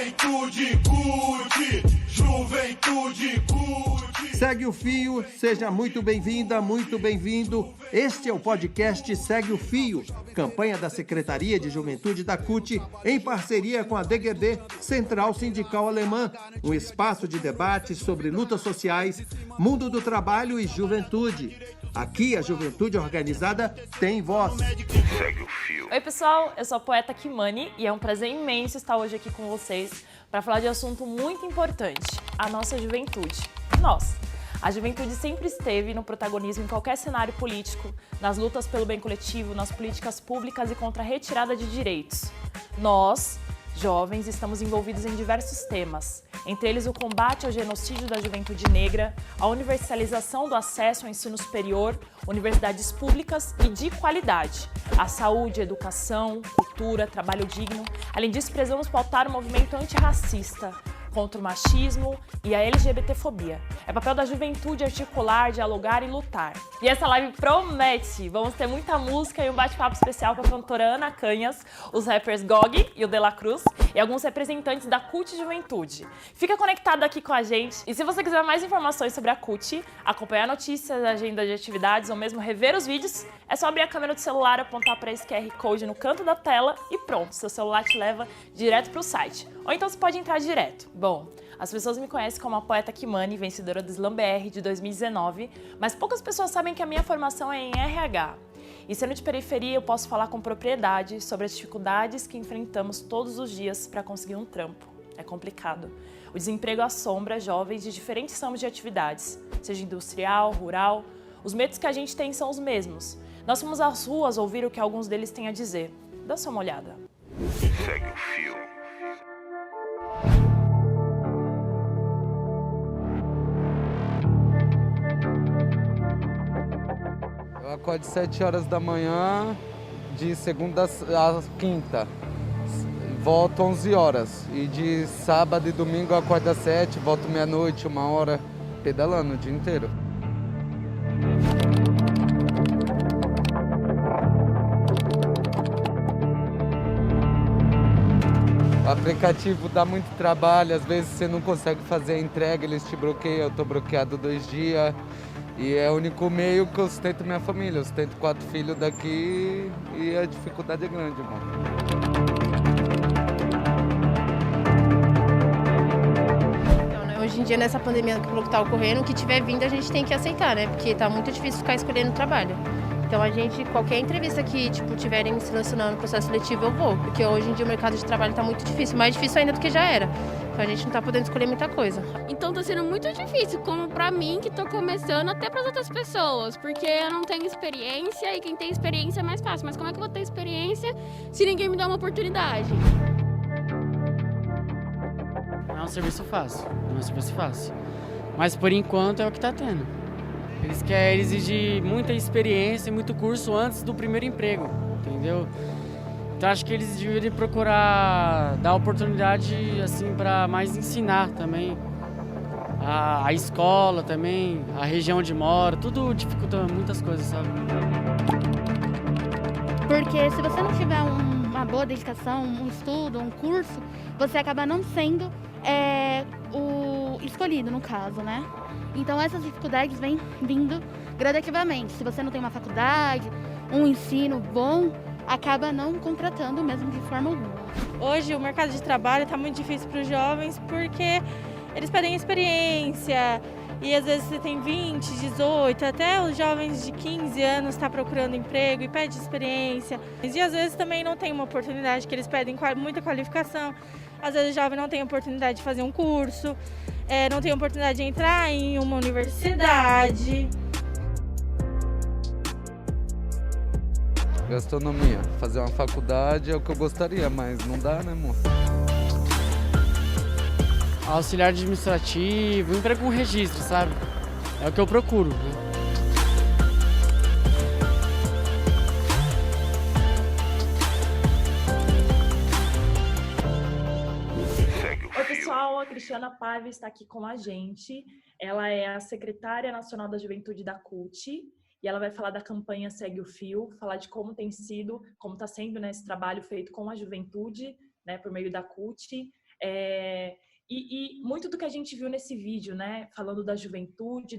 Juventude curte, juventude curte. Segue o Fio, seja muito bem-vinda, muito bem-vindo. Este é o podcast Segue o Fio, campanha da Secretaria de Juventude da CUT, em parceria com a DGB, Central Sindical Alemã, um espaço de debate sobre lutas sociais, mundo do trabalho e juventude. Aqui a juventude organizada tem voz. Segue o fio. Oi pessoal, eu sou a poeta Kimani e é um prazer imenso estar hoje aqui com vocês para falar de um assunto muito importante, a nossa juventude. Nós. A juventude sempre esteve no protagonismo em qualquer cenário político, nas lutas pelo bem coletivo, nas políticas públicas e contra a retirada de direitos. Nós, jovens, estamos envolvidos em diversos temas, entre eles o combate ao genocídio da juventude negra, a universalização do acesso ao ensino superior, universidades públicas e de qualidade, a saúde, educação, cultura, trabalho digno. Além disso, precisamos pautar o movimento antirracista, contra o machismo e a LGBTfobia. É papel da juventude articular, dialogar e lutar. E essa live promete! Vamos ter muita música e um bate-papo especial com a cantora Ana Canhas, os rappers Gog e o De La Cruz e alguns representantes da CUT Juventude. Fica conectado aqui com a gente e se você quiser mais informações sobre a CUT, acompanhar notícias, agenda de atividades ou mesmo rever os vídeos, é só abrir a câmera do celular, apontar para esse QR Code no canto da tela e pronto, seu celular te leva direto para o site. Ou então você pode entrar direto. Bom, as pessoas me conhecem como a poeta Kimani, vencedora do Slam BR de 2019, mas poucas pessoas sabem que a minha formação é em RH. E sendo de periferia, eu posso falar com propriedade sobre as dificuldades que enfrentamos todos os dias para conseguir um trampo. É complicado. O desemprego assombra jovens de diferentes ramos de atividades, seja industrial, rural. Os medos que a gente tem são os mesmos. Nós fomos às ruas ouvir o que alguns deles têm a dizer. Dá só uma olhada. Segue o fio. Eu acordo 7 horas da manhã, de segunda a quinta. Volto 11 horas. E de sábado e domingo eu acordo às 7, volto meia-noite, 1 hora, pedalando o dia inteiro. O aplicativo dá muito trabalho, às vezes você não consegue fazer a entrega, eles te bloqueiam, eu tô bloqueado 2 dias. E é o único meio que eu sustento minha família. Eu sustento 4 filhos daqui e a dificuldade é grande, irmão. Então, né, hoje em dia, nessa pandemia que está ocorrendo, o que tiver vindo a gente tem que aceitar, né? Porque tá muito difícil ficar escolhendo trabalho. Então a gente, qualquer entrevista que tiverem me selecionando no processo seletivo, eu vou. Porque hoje em dia o mercado de trabalho está muito difícil, mais difícil ainda do que já era. Então a gente não está podendo escolher muita coisa. Então tá sendo muito difícil, como pra mim que tô começando, até pras outras pessoas, porque eu não tenho experiência e quem tem experiência é mais fácil. Mas como é que eu vou ter experiência se ninguém me dá uma oportunidade? Não é um serviço fácil, não é um serviço fácil. Mas por enquanto é o que tá tendo. Eles querem exigir muita experiência e muito curso antes do primeiro emprego, entendeu? Então acho que eles deveriam procurar dar oportunidade assim para mais ensinar também. A escola também, a região onde mora, tudo dificulta muitas coisas, sabe? Porque se você não tiver uma boa dedicação, um estudo, um curso, você acaba não sendo o escolhido, no caso, né? Então essas dificuldades vêm vindo gradativamente. Se você não tem uma faculdade, um ensino bom, acaba não contratando mesmo de forma alguma. Hoje o mercado de trabalho está muito difícil para os jovens porque eles pedem experiência e às vezes você tem 20, 18, até os jovens de 15 anos estão procurando emprego e pede experiência. E às vezes também não tem uma oportunidade, que eles pedem muita qualificação. Às vezes o jovem não tem oportunidade de fazer um curso, não tem oportunidade de entrar em uma universidade. Gastronomia, fazer uma faculdade é o que eu gostaria, mas não dá, né, moça? Auxiliar administrativo, emprego com registro, sabe? É o que eu procuro, né? Oi pessoal, a Cristiana Paiva está aqui com a gente. Ela é a secretária nacional da Juventude da CUT e ela vai falar da campanha Segue o Fio, falar de como tem sido, como está sendo, né, esse trabalho feito com a juventude, né, por meio da CUT. E muito do que a gente viu nesse vídeo, né, falando da juventude,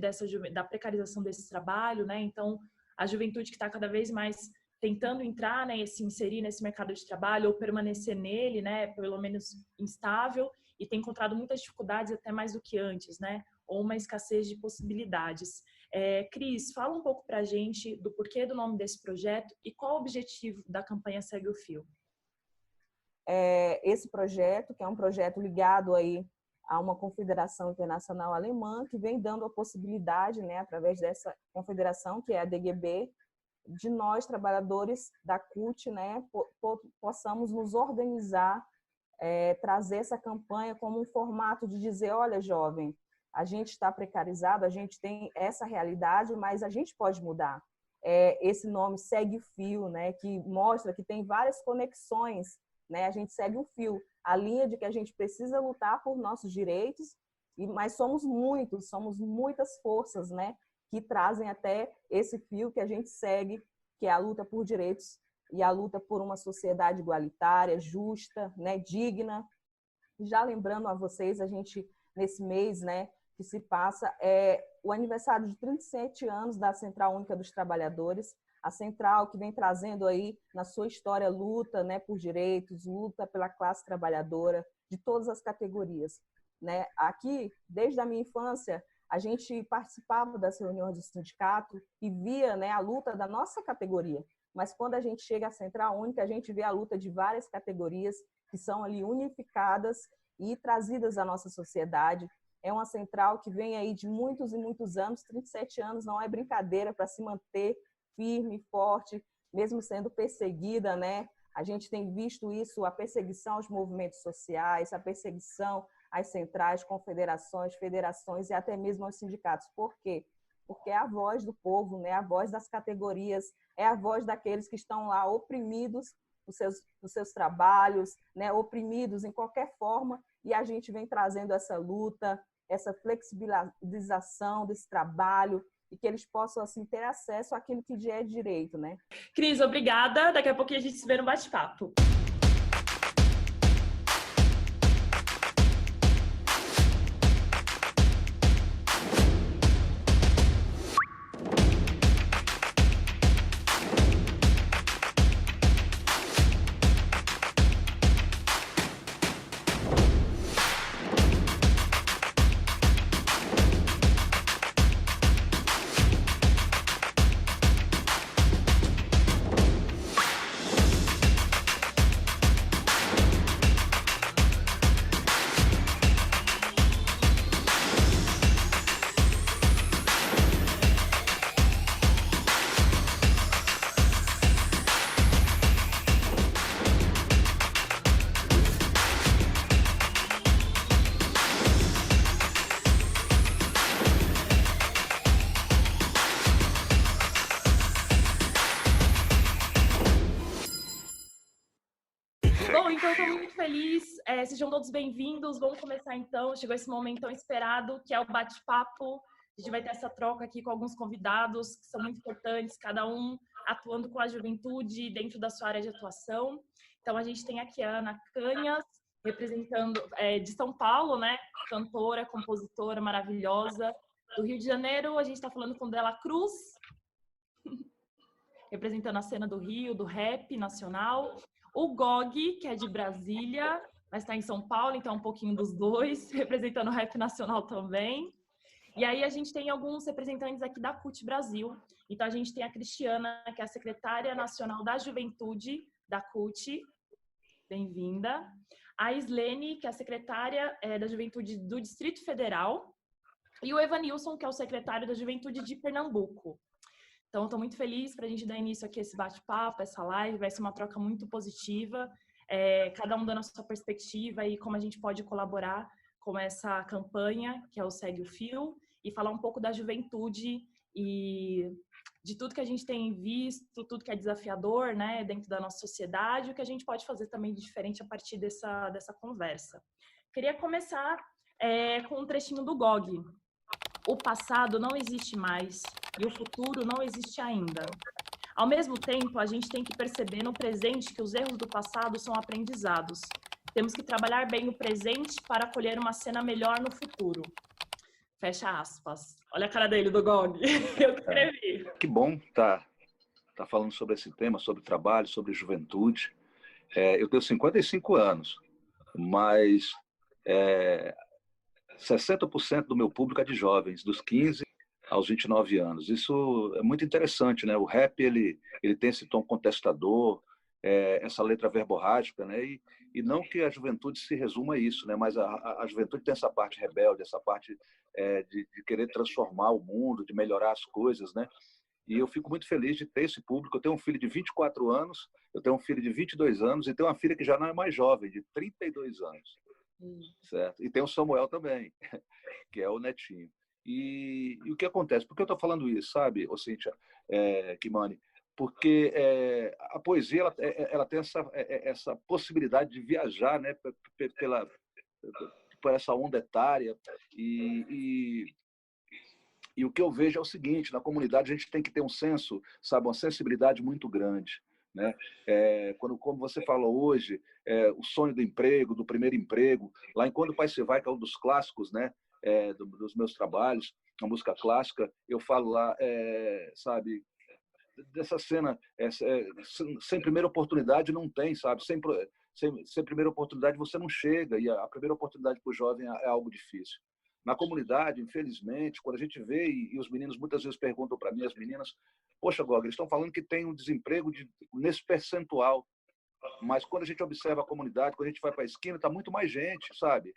da precarização desse trabalho, né, então a juventude que está cada vez mais tentando entrar, né, e se inserir nesse mercado de trabalho ou permanecer nele, né, pelo menos instável, e tem encontrado muitas dificuldades até mais do que antes, né, ou uma escassez de possibilidades. Cris, fala um pouco para a gente do porquê do nome desse projeto e qual o objetivo da campanha Segue o Fio. Esse projeto, que é um projeto ligado aí a uma confederação internacional alemã, que vem dando a possibilidade, né, através dessa confederação, que é a DGB, de nós, trabalhadores da CUT, né, possamos nos organizar, trazer essa campanha como um formato de dizer, olha, jovem, a gente está precarizado, a gente tem essa realidade, mas a gente pode mudar. Esse nome Segue o Fio, né, que mostra que tem várias conexões, né, a gente segue o fio, a linha de que a gente precisa lutar por nossos direitos, mas somos muitas forças, né, que trazem até esse fio que a gente segue, que é a luta por direitos e a luta por uma sociedade igualitária, justa, né, digna. Já lembrando a vocês, a gente, nesse mês, né, que se passa, o aniversário de 37 anos da Central Única dos Trabalhadores, a Central que vem trazendo aí, na sua história, luta, né, por direitos, luta pela classe trabalhadora, de todas as categorias, né? Aqui, desde a minha infância, a gente participava das reuniões do sindicato e via, né, a luta da nossa categoria. Mas quando a gente chega à Central Única, a gente vê a luta de várias categorias que são ali unificadas e trazidas à nossa sociedade. É uma central que vem aí de muitos e muitos anos, 37 anos, não é brincadeira para se manter firme, forte, mesmo sendo perseguida, né? A gente tem visto isso, a perseguição aos movimentos sociais, a perseguição às centrais, confederações, federações e até mesmo aos sindicatos. Por quê? Porque é a voz do povo, né? A voz das categorias, é a voz daqueles que estão lá oprimidos nos seus trabalhos, né? Oprimidos em qualquer forma, e a gente vem trazendo essa luta, essa flexibilização desse trabalho, e que eles possam, assim, ter acesso àquilo que já é direito, né? Cris, obrigada. Daqui a pouquinho a gente se vê no bate-papo. Bom, então eu estou muito feliz. Sejam todos bem-vindos. Vamos começar então. Chegou esse momento tão esperado, que é o bate-papo. A gente vai ter essa troca aqui com alguns convidados que são muito importantes, cada um atuando com a juventude dentro da sua área de atuação. Então a gente tem aqui a Ana Canhas, representando de São Paulo, né? Cantora, compositora maravilhosa. Do Rio de Janeiro, a gente está falando com Dela Cruz, representando a cena do Rio, do rap nacional. O Gog, que é de Brasília, mas está em São Paulo, então um pouquinho dos dois, representando o rap nacional também. E aí a gente tem alguns representantes aqui da CUT Brasil. Então a gente tem a Cristiana, que é a secretária nacional da Juventude da CUT. Bem-vinda. A Islene, que é a secretária da Juventude do Distrito Federal. E o Evanilson, que é o secretário da Juventude de Pernambuco. Então, estou muito feliz para a gente dar início aqui a esse bate-papo, essa live. Vai ser uma troca muito positiva, cada um dando a sua perspectiva e como a gente pode colaborar com essa campanha, que é o Segue o Fio, e falar um pouco da juventude e de tudo que a gente tem visto, tudo que é desafiador, né, dentro da nossa sociedade, o que a gente pode fazer também de diferente a partir dessa conversa. Queria começar com um trechinho do Gog. O passado não existe mais e o futuro não existe ainda. Ao mesmo tempo, a gente tem que perceber no presente que os erros do passado são aprendizados. Temos que trabalhar bem o presente para colher uma cena melhor no futuro. Fecha aspas. Olha a cara dele, do Gog. Eu que escrevi. Que bom tá falando sobre esse tema, sobre trabalho, sobre juventude. Eu tenho 55 anos, mas 60% do meu público é de jovens, dos 15 aos 29 anos. Isso é muito interessante, né? O rap, ele tem esse tom contestador, essa letra verborrágica, né? E não que a juventude se resuma a isso, né? Mas a juventude tem essa parte rebelde, essa parte de querer transformar o mundo, de melhorar as coisas, né? E eu fico muito feliz de ter esse público. Eu tenho um filho de 24 anos, eu tenho um filho de 22 anos e tenho uma filha que já não é mais jovem, de 32 anos. Certo? E tem o Samuel também, que é o netinho. E o que acontece? Por que eu estou falando isso, sabe, Cíntia, Kimani? Porque a poesia ela tem essa possibilidade de viajar, né, por essa onda etária. E o que eu vejo é o seguinte: na comunidade a gente tem que ter um senso, sabe, uma sensibilidade muito grande, né? Como você falou hoje, o sonho do emprego, do primeiro emprego, lá em Quando o Pai Se Vai, que é um dos clássicos, né, dos meus trabalhos, a música clássica, eu falo lá, sabe, dessa cena, sem primeira oportunidade não tem, sabe? Sem primeira oportunidade você não chega, e a primeira oportunidade para o jovem é algo difícil. Na comunidade, infelizmente, quando a gente vê, e os meninos muitas vezes perguntam para mim, as meninas, poxa, Gog, eles estão falando que tem um desemprego nesse percentual, mas quando a gente observa a comunidade, quando a gente vai para a esquina, está muito mais gente, sabe?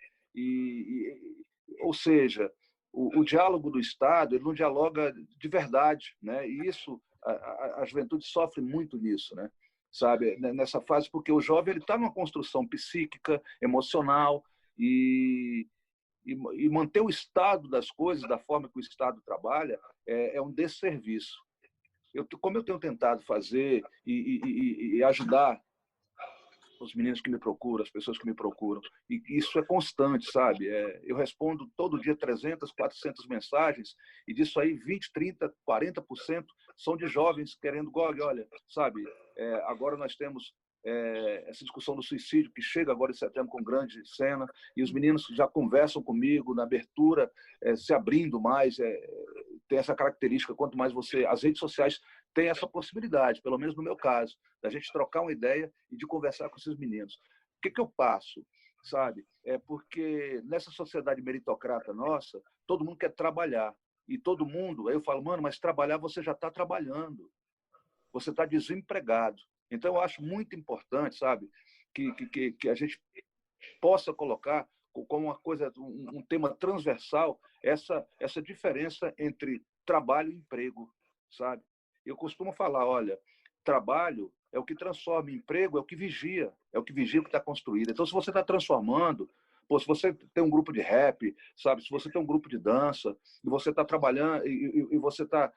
Ou seja, o diálogo do Estado, ele não dialoga de verdade, né? E isso, a juventude sofre muito nisso, né? Sabe? Nessa fase, porque o jovem ele está numa construção psíquica, emocional, e manter o estado das coisas, da forma que o Estado trabalha, é um desserviço. Como eu tenho tentado fazer e ajudar os meninos que me procuram, as pessoas que me procuram, e isso é constante, sabe? Eu respondo todo dia 300, 400 mensagens, e disso aí 20, 30, 40% são de jovens querendo, Gog, olha, sabe, agora nós temos essa discussão do suicídio, que chega agora em setembro com grande cena, e os meninos já conversam comigo na abertura, se abrindo mais, tem essa característica, quanto mais as redes sociais têm essa possibilidade, pelo menos no meu caso, da gente trocar uma ideia e de conversar com esses meninos. O que eu passo, sabe? Porque nessa sociedade meritocrata nossa, todo mundo quer trabalhar, e todo mundo, aí eu falo, mano, mas trabalhar você já está trabalhando, você está desempregado. Então, eu acho muito importante, sabe, que a gente possa colocar como uma coisa, um tema transversal, essa diferença entre trabalho e emprego, sabe? Eu costumo falar, olha, trabalho é o que transforma, emprego é o que vigia o que está construído. Então, se você está transformando, se você tem um grupo de rap, sabe, se você tem um grupo de dança, e você está trabalhando, e você está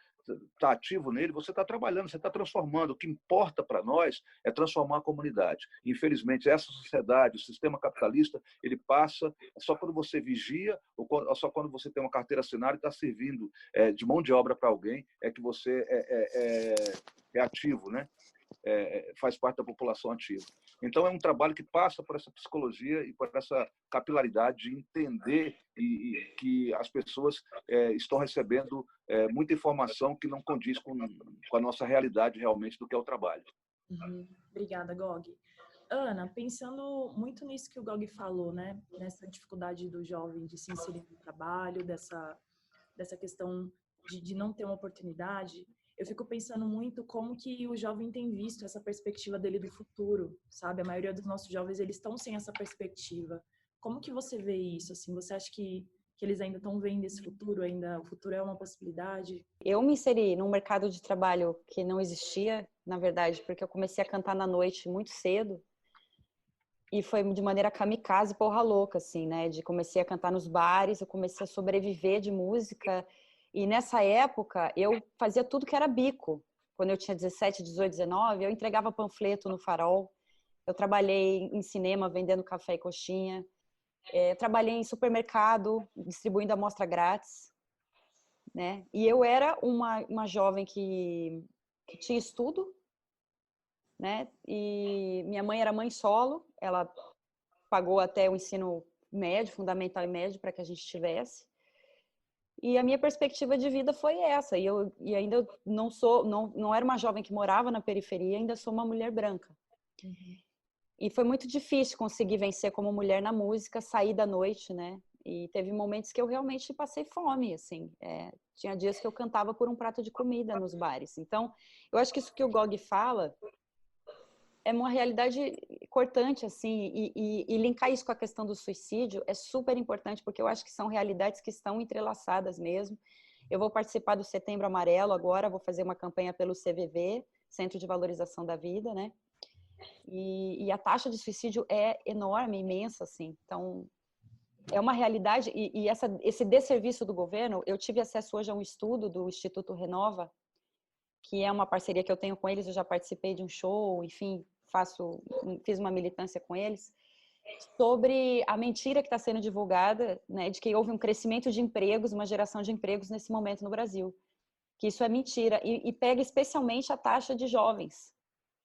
ativo nele, você está trabalhando, você está transformando. O que importa para nós é transformar a comunidade. Infelizmente, essa sociedade, o sistema capitalista, ele passa só quando você vigia, ou só quando você tem uma carteira assinada e está servindo de mão de obra para alguém, é que você é ativo, né? Faz parte da população ativa. Então, é um trabalho que passa por essa psicologia e por essa capilaridade de entender que as pessoas estão recebendo muita informação que não condiz com a nossa realidade realmente do que é o trabalho. Obrigada, Gog. Ana, pensando muito nisso que o Gog falou, né? Nessa dificuldade do jovem de se inserir no trabalho, dessa questão de não ter uma oportunidade, eu fico pensando muito como que o jovem tem visto essa perspectiva dele do futuro, sabe? A maioria dos nossos jovens, eles estão sem essa perspectiva. Como que você vê isso? Assim, você acha que eles ainda estão vendo esse futuro? O futuro é uma possibilidade? Eu me inseri num mercado de trabalho que não existia, na verdade, porque eu comecei a cantar na noite muito cedo. E foi de maneira kamikaze, porra louca, assim, né? Comecei a cantar nos bares, eu comecei a sobreviver de música. E nessa época, eu fazia tudo que era bico. Quando eu tinha 17, 18, 19, eu entregava panfleto no Farol. Eu trabalhei em cinema vendendo café e coxinha. Trabalhei em supermercado, distribuindo amostra grátis, né? E eu era uma jovem que tinha estudo, né? E minha mãe era mãe solo. Ela pagou até o ensino médio, fundamental e médio, para que a gente tivesse. E a minha perspectiva de vida foi essa. E ainda não era uma jovem que morava na periferia, ainda sou uma mulher branca. E foi muito difícil conseguir vencer como mulher na música, sair da noite, né? E teve momentos que eu realmente passei fome, assim. Tinha dias que eu cantava por um prato de comida nos bares. Então, eu acho que isso que o Gog fala é uma realidade cortante, assim, e linkar isso com a questão do suicídio é super importante, porque eu acho que são realidades que estão entrelaçadas mesmo. Eu vou participar do Setembro Amarelo agora, vou fazer uma campanha pelo CVV, Centro de Valorização da Vida, né? E a taxa de suicídio é enorme, imensa, assim. Então, é uma realidade, esse desserviço do governo, eu tive acesso hoje a um estudo do Instituto Renova, que é uma parceria que eu tenho com eles, eu já participei de um show, enfim, fiz uma militância com eles, sobre a mentira que está sendo divulgada, né, de que houve um crescimento de empregos, uma geração de empregos nesse momento no Brasil. Que isso é mentira, e pega especialmente a taxa de jovens,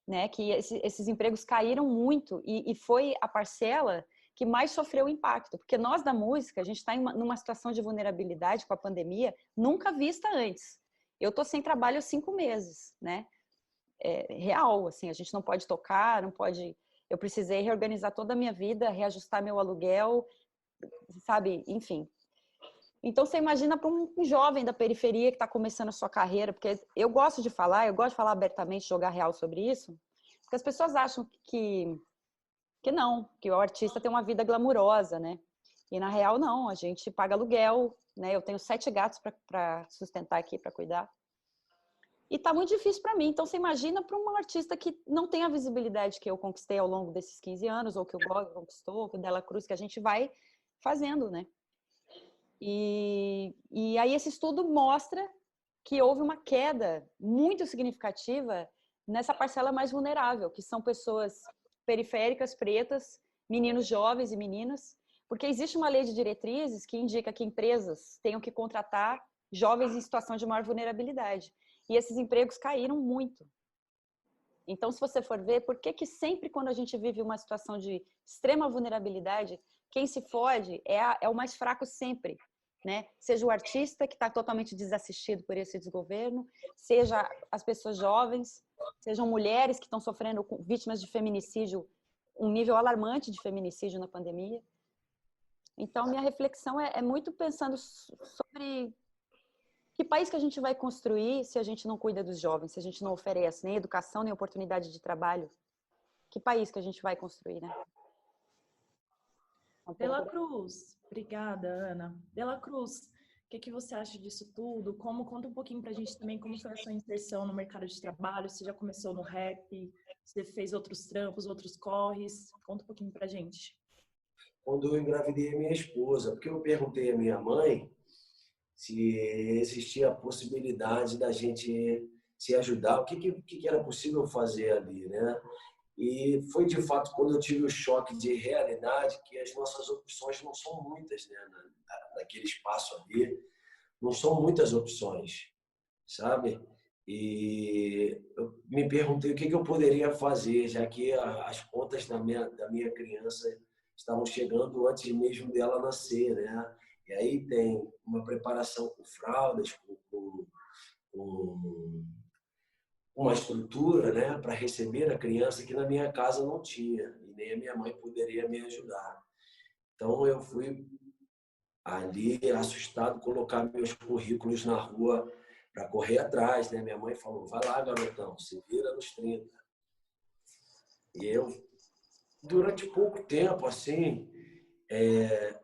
né, que esses empregos caíram muito, e foi a parcela que mais sofreu o impacto, porque nós da música, a gente está numa situação de vulnerabilidade com a pandemia nunca vista antes. Eu tô sem trabalho há 5 meses, né? Real, assim, a gente não pode tocar, não pode... Eu precisei reorganizar toda a minha vida, reajustar meu aluguel, sabe? Enfim. Então, você imagina para um jovem da periferia que está começando a sua carreira, porque eu gosto de falar abertamente, jogar real sobre isso, porque as pessoas acham que não, que o artista tem uma vida glamurosa, né? E na real não, a gente paga aluguel, né? Eu tenho 7 gatos para sustentar aqui, para cuidar. E tá muito difícil para mim. Então você imagina para um artista que não tem a visibilidade que eu conquistei ao longo desses 15 anos, ou que o Gog conquistou, que o Dela Cruz, que a gente vai fazendo, né? E aí esse estudo mostra que houve uma queda muito significativa nessa parcela mais vulnerável, que são pessoas periféricas, pretas, meninos jovens e meninas, porque existe uma lei de diretrizes que indica que empresas tenham que contratar jovens em situação de maior vulnerabilidade. E esses empregos caíram muito. Então, se você for ver, por que sempre quando a gente vive uma situação de extrema vulnerabilidade, quem se fode é o mais fraco sempre, né? Seja o artista que está totalmente desassistido por esse desgoverno, seja as pessoas jovens, sejam mulheres que estão sofrendo vítimas de feminicídio, um nível alarmante de feminicídio na pandemia. Então, minha reflexão é muito pensando sobre que país que a gente vai construir se a gente não cuida dos jovens, se a gente não oferece nem educação, nem oportunidade de trabalho. Que país que a gente vai construir, né? Dela Cruz, obrigada, Ana. Dela Cruz, o que você acha disso tudo? Conta um pouquinho pra gente também como foi a sua inserção no mercado de trabalho, você já começou no rap, você fez outros trampos, outros corres, conta um pouquinho pra gente. Quando eu engravidei a minha esposa, porque eu perguntei à minha mãe se existia a possibilidade da gente se ajudar, o que era possível fazer ali, né? E foi, de fato, quando eu tive o choque de realidade que as nossas opções não são muitas, né? Naquele espaço ali, não são muitas opções, sabe? E eu me perguntei o que eu poderia fazer, já que as contas da minha criança estavam chegando antes mesmo dela nascer, né? E aí tem uma preparação com fraldas, com uma estrutura, né, para receber a criança que na minha casa não tinha, e nem a minha mãe poderia me ajudar. Então eu fui ali assustado colocar meus currículos na rua para correr atrás, né? Minha mãe falou: vai lá, garotão, se vira nos 30. E eu, durante pouco tempo, assim,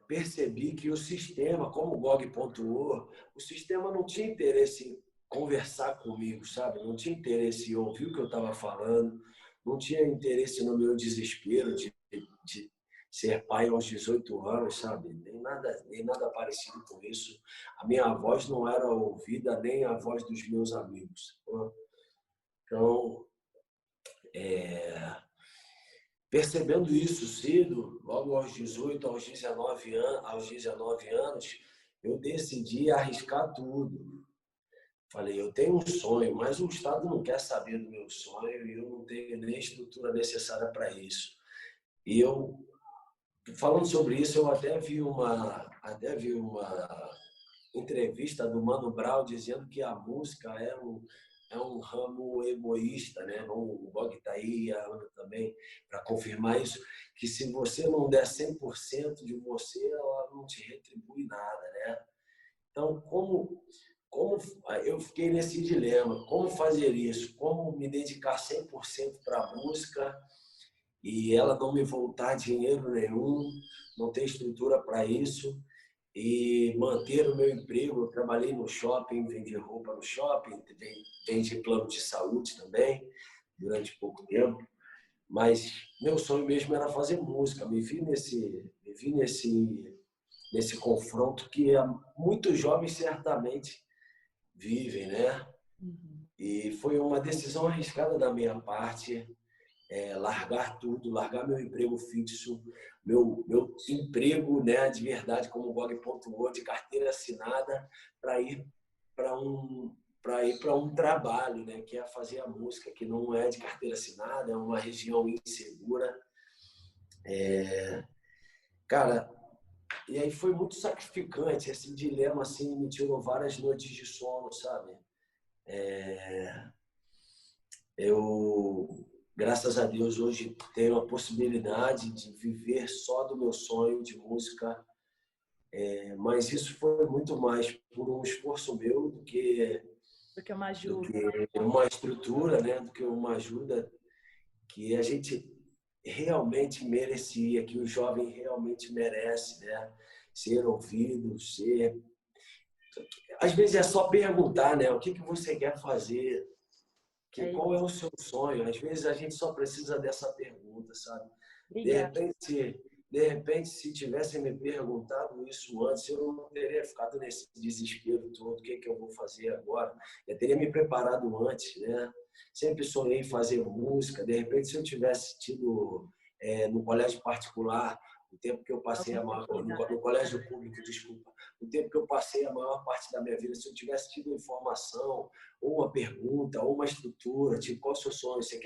percebi que o sistema, como o Gog pontuou, o sistema não tinha interesse em conversar comigo, sabe? Não tinha interesse em ouvir o que eu estava falando, não tinha interesse no meu desespero de ser pai aos 18 anos, sabe? Nem nada parecido com isso. A minha voz não era ouvida, nem a voz dos meus amigos. Então, percebendo isso cedo, logo aos 18, aos 19 anos, eu decidi arriscar tudo. Falei, eu tenho um sonho, mas o Estado não quer saber do meu sonho e eu não tenho nem a estrutura necessária para isso. E eu falando sobre isso, eu até vi uma entrevista do Mano Brown dizendo que a música é um ramo egoísta, né? O Bog tá aí, a Ana também, para confirmar isso, que se você não der 100% de você, ela não te retribui nada, né? Então, como eu fiquei nesse dilema, como fazer isso? Como me dedicar 100% para a música e ela não me voltar dinheiro nenhum, não ter estrutura para isso e manter o meu emprego. Eu trabalhei no shopping, vendi roupa no shopping, vendi plano de saúde também durante pouco tempo, mas meu sonho mesmo era fazer música. Me vi nesse confronto que muitos jovens certamente vivem, né? E foi uma decisão arriscada da minha parte, largar tudo, largar meu emprego fixo, meu emprego, né, de verdade, como o Bog pontuou, de carteira assinada, para ir para um trabalho, né, que é fazer a música, que não é de carteira assinada, é uma região insegura. Cara, e aí foi muito sacrificante, esse dilema assim me tirou várias noites de sono, sabe? Eu, graças a Deus, hoje tenho a possibilidade de viver só do meu sonho de música, mas isso foi muito mais por um esforço meu do que uma ajuda, uma estrutura, né? Do que uma ajuda que a gente realmente merecia, que o jovem realmente merece, né? Ser ouvido, Às vezes é só perguntar, né? O que você quer fazer? Qual é o seu sonho? Às vezes a gente só precisa dessa pergunta, sabe? De repente, se tivessem me perguntado isso antes, eu não teria ficado nesse desespero todo. O que eu vou fazer agora? Eu teria me preparado antes, né? Sempre sonhei em fazer música. De repente, se eu tivesse tido no colégio particular, o tempo que eu passei no colégio público, desculpa, o tempo que eu passei a maior parte da minha vida, se eu tivesse tido informação, ou uma pergunta, ou uma estrutura, tipo, qual é o seu sonho? Você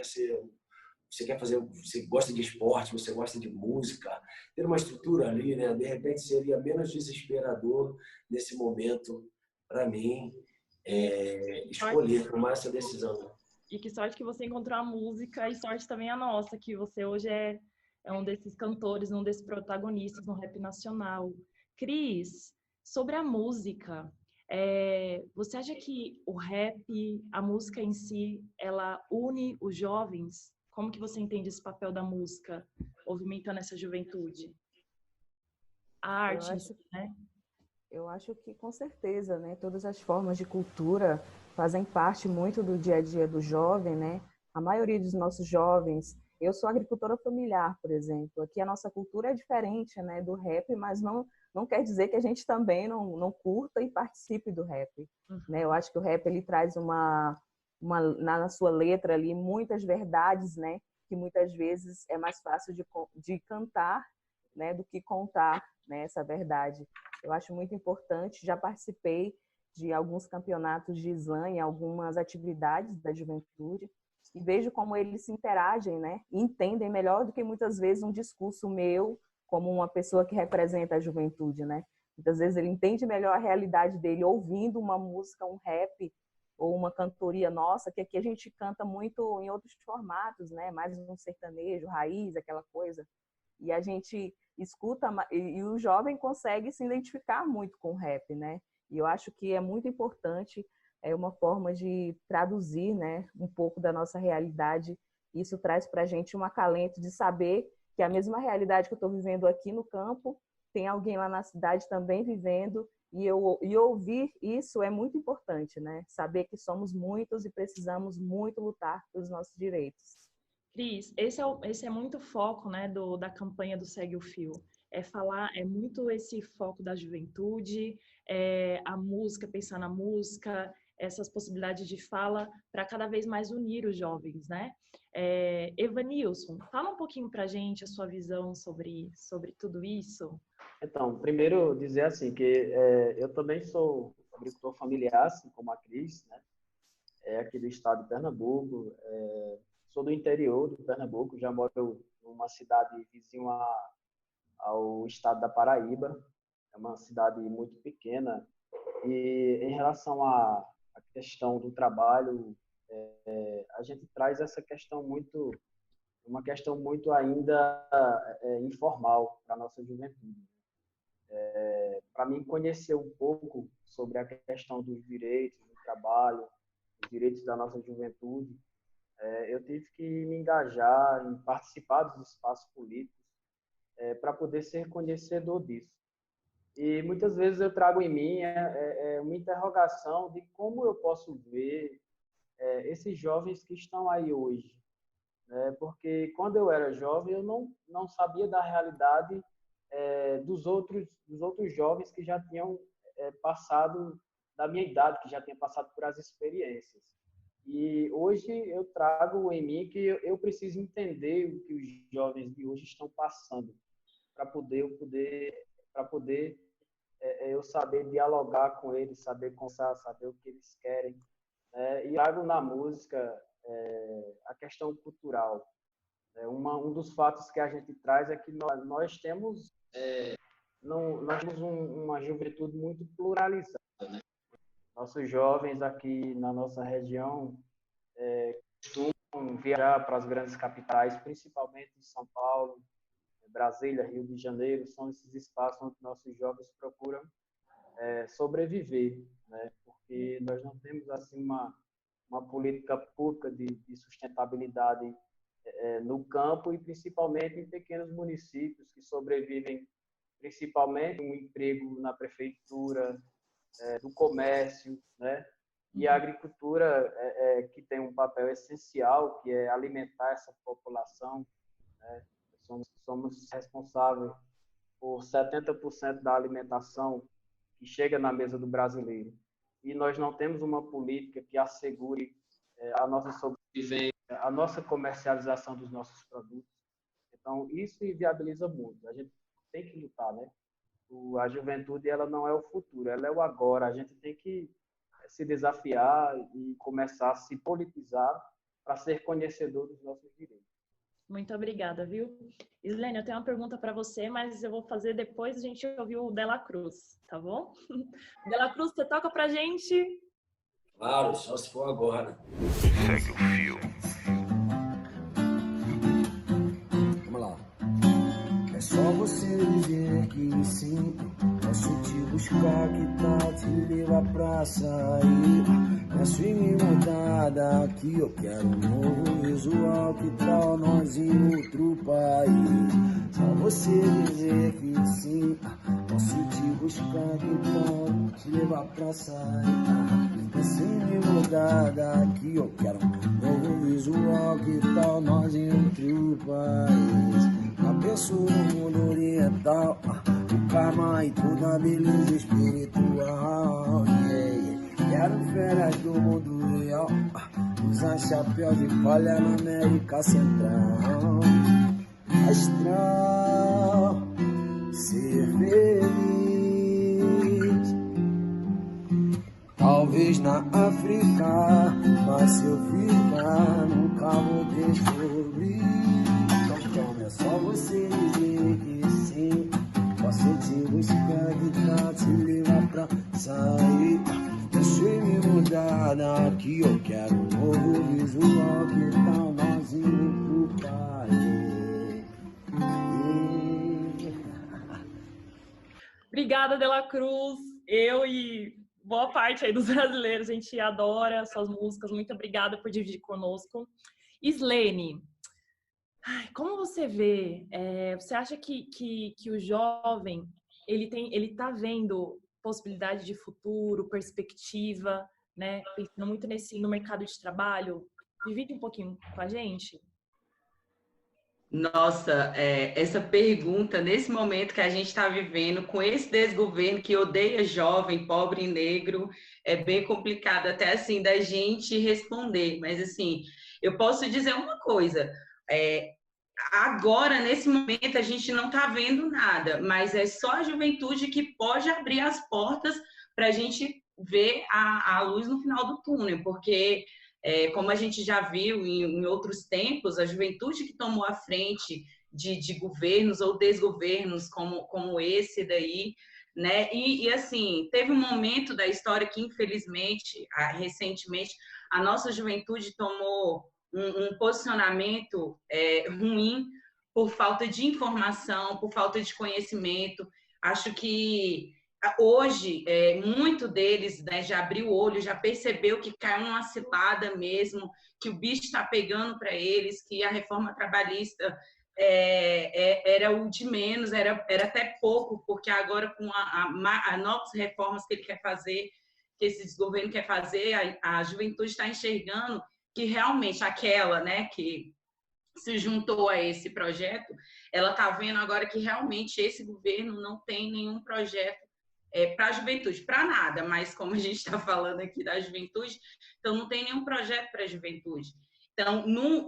gosta de esporte, você gosta de música, ter uma estrutura ali, né? De repente seria menos desesperador nesse momento para mim escolher, tomar essa decisão. E que sorte que você encontrou a música, e sorte também a nossa, que você hoje é um desses cantores, um desses protagonistas no rap nacional. Cris, sobre a música, você acha que o rap, a música em si, ela une os jovens? Como que você entende esse papel da música, movimentando essa juventude? A arte, né? Eu acho que com certeza, né? Todas as formas de cultura fazem parte muito do dia a dia do jovem, né? A maioria dos nossos jovens, eu sou agricultora familiar, por exemplo. Aqui a nossa cultura é diferente, né, do rap, mas não quer dizer que a gente também não curta e participe do rap, né? Eu acho que o rap ele traz na sua letra ali muitas verdades, né, que muitas vezes é mais fácil de cantar, né, do que contar, né, essa verdade. Eu acho muito importante, já participei de alguns campeonatos de slam e algumas atividades da juventude e vejo como eles se interagem, né, e entendem melhor do que muitas vezes um discurso meu como uma pessoa que representa a juventude, né? Muitas vezes ele entende melhor a realidade dele ouvindo uma música, um rap ou uma cantoria nossa, que aqui a gente canta muito em outros formatos, né? Mais um sertanejo, raiz, aquela coisa. E a gente escuta, e o jovem consegue se identificar muito com o rap, né? E eu acho que é muito importante, uma forma de traduzir, né, um pouco da nossa realidade. Isso traz para a gente um acalento de saber que a mesma realidade que eu estou vivendo aqui no campo, tem alguém lá na cidade também vivendo, e ouvir isso é muito importante, né? Saber que somos muitos e precisamos muito lutar pelos nossos direitos. Cris, esse é muito foco, né, da campanha do Segue o Fio. É muito esse foco da juventude, a música, pensar na música, essas possibilidades de fala para cada vez mais unir os jovens, né? Evanilson, fala um pouquinho para a gente a sua visão sobre tudo isso. Então, primeiro dizer assim, que eu também sou agricultor familiar, assim como a Cris, né? Aqui do estado de Pernambuco, sou do interior do Pernambuco, já moro numa cidade vizinha ao estado da Paraíba. É uma cidade muito pequena. E em relação à questão do trabalho, a gente traz essa questão uma questão muito ainda informal para a nossa juventude. Para mim, conhecer um pouco sobre a questão dos direitos do trabalho, os direitos da nossa juventude, eu tive que me engajar em participar dos espaços políticos para poder ser conhecedor disso. E muitas vezes eu trago em mim uma interrogação de como eu posso ver esses jovens que estão aí hoje. Porque quando eu era jovem, eu não sabia da realidade dos outros jovens que já tinham passado da minha idade, que já tinham passado por as experiências. E hoje eu trago em mim que eu preciso entender o que os jovens de hoje estão passando, para poder eu saber dialogar com eles, saber conversar, saber o que eles querem. E trago na música a questão cultural. Um dos fatos que a gente traz é que nós temos uma juventude muito pluralizada, né? Nossos jovens aqui na nossa região costumam viajar para as grandes capitais, principalmente em São Paulo, Brasília, Rio de Janeiro. São esses espaços onde nossos jovens procuram sobreviver, né? Porque nós não temos assim uma política pública de sustentabilidade no campo e principalmente em pequenos municípios que sobrevivem principalmente um emprego na prefeitura, do comércio, né? E a agricultura que tem um papel essencial, que é alimentar essa população, né? Somos responsáveis por 70% da alimentação que chega na mesa do brasileiro. E nós não temos uma política que assegure a nossa sobrevivência, a nossa comercialização dos nossos produtos. Então, isso inviabiliza muito. A gente tem que lutar, né? A juventude, ela não é o futuro, ela é o agora. A gente tem que se desafiar e começar a se politizar para ser conhecedor dos nossos direitos. Muito obrigada, viu? Islene, eu tenho uma pergunta para você, mas eu vou fazer depois a gente ouvir o Dela Cruz, tá bom? Dela Cruz, você toca pra gente? Claro, só se for agora. Segue o fio. Vamos lá. É só você dizer que sim, posso te buscar, que tal te levar pra sair. Na swing mudada aqui eu quero um novo visual, que tal nós em outro país. Só você dizer que sim, posso te buscar, que tal te levar pra sair. Na swing mudada aqui eu quero um novo visual, que tal nós em outro país. Penso no mundo oriental, o karma e toda a beleza espiritual. Quero férias do mundo real, usar chapéu de palha na América Central. Astral, ser feliz, talvez na África, mas se eu ficar nunca vou descobrir. É só você dizer que sim, posso te buscar, que tal te levar pra sair. Deixa eu me mudar daqui, eu quero um novo visual, que tal nós ir pro país. Obrigada, Dela Cruz. Eu e boa parte aí dos brasileiros, a gente adora suas músicas. Muito obrigada por dividir conosco. Islene, como você vê? Você acha que o jovem ele tá vendo possibilidade de futuro, perspectiva, né? Pensando muito no mercado de trabalho? Divide um pouquinho com a gente. Nossa, essa pergunta, nesse momento que a gente está vivendo, com esse desgoverno que odeia jovem, pobre e negro, é bem complicado até assim da gente responder. Mas assim, eu posso dizer uma coisa. Agora, nesse momento, a gente não está vendo nada, mas é só a juventude que pode abrir as portas para a gente ver a luz no final do túnel, porque, como a gente já viu em outros tempos, a juventude que tomou a frente de governos ou desgovernos como esse daí, né? E assim, teve um momento da história que, infelizmente, recentemente, a nossa juventude tomou um posicionamento ruim por falta de informação, por falta de conhecimento. Acho que hoje, muito deles, né, já abriu o olho, já percebeu que caiu numa cilada mesmo, que o bicho está pegando para eles, que a reforma trabalhista era o de menos, era até pouco, porque agora com as novas reformas que ele quer fazer, que esse governo quer fazer, a juventude está enxergando que realmente aquela, né, que se juntou a esse projeto, ela está vendo agora que realmente esse governo não tem nenhum projeto para a juventude, para nada, mas como a gente está falando aqui da juventude, então não tem nenhum projeto para a juventude. Então,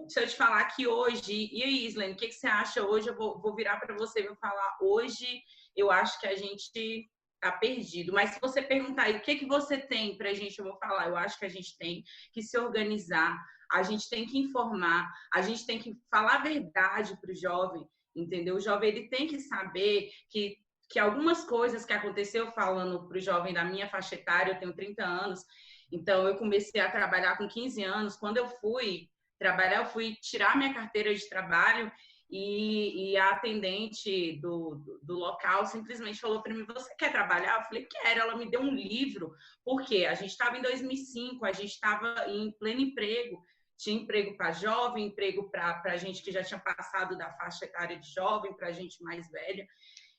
se eu te falar que hoje, e aí, Islane, o que você acha hoje? Eu vou virar para você e vou falar, hoje eu acho que a gente está perdido. Mas se você perguntar aí, o que você tem para a gente, eu vou falar, eu acho que a gente tem que se organizar, a gente tem que informar, a gente tem que falar a verdade para o jovem, entendeu? O jovem ele tem que saber que algumas coisas que aconteceu, falando para o jovem da minha faixa etária, eu tenho 30 anos, então eu comecei a trabalhar com 15 anos. Quando eu fui trabalhar, eu fui tirar minha carteira de trabalho e a atendente do local simplesmente falou para mim, você quer trabalhar? Eu falei, quero. Ela me deu um livro, porque a gente estava em 2005, a gente estava em pleno emprego, tinha emprego para jovem, emprego para gente que já tinha passado da faixa etária de jovem, para gente mais velha.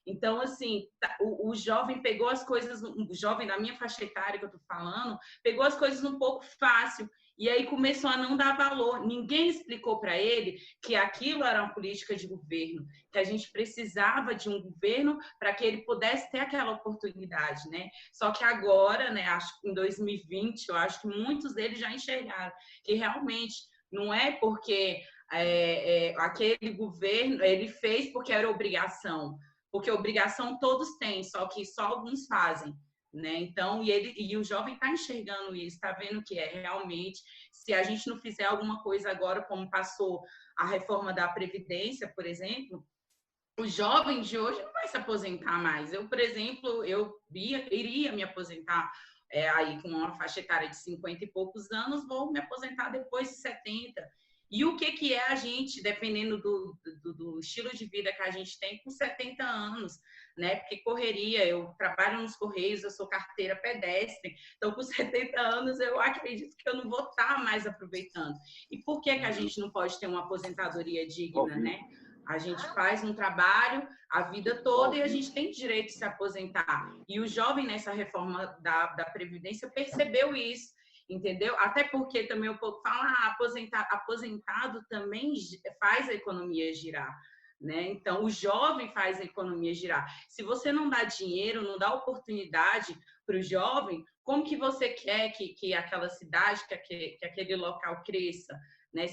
Então, assim, o jovem pegou as coisas, o jovem da minha faixa etária que eu tô falando, pegou as coisas um pouco fácil, e aí começou a não dar valor. Ninguém explicou para ele que aquilo era uma política de governo, que a gente precisava de um governo para que ele pudesse ter aquela oportunidade, né? Só que agora, né, acho que em 2020, eu acho que muitos deles já enxergaram que realmente não é porque aquele governo, ele fez porque era obrigação, porque obrigação todos têm, só que só alguns fazem, né? Então, e o jovem está enxergando isso, está vendo que realmente, se a gente não fizer alguma coisa agora, como passou a reforma da Previdência, por exemplo, o jovem de hoje não vai se aposentar mais. Eu, por exemplo, iria me aposentar aí com uma faixa etária de 50 e poucos anos, vou me aposentar depois de 70. E o que é a gente, dependendo do estilo de vida que a gente tem, com 70 anos, né? Porque correria, eu trabalho nos Correios, eu sou carteira pedestre, então com 70 anos eu acredito que eu não vou estar mais aproveitando. E por que a gente não pode ter uma aposentadoria digna, né? A gente faz um trabalho a vida toda e a gente tem direito de se aposentar. E o jovem, nessa reforma da Previdência, percebeu isso. Entendeu? Até porque também o povo fala, aposentado também faz a economia girar, né? Então, o jovem faz a economia girar. Se você não dá dinheiro, não dá oportunidade para o jovem, como que você quer que aquela cidade, que aquele local cresça? Né?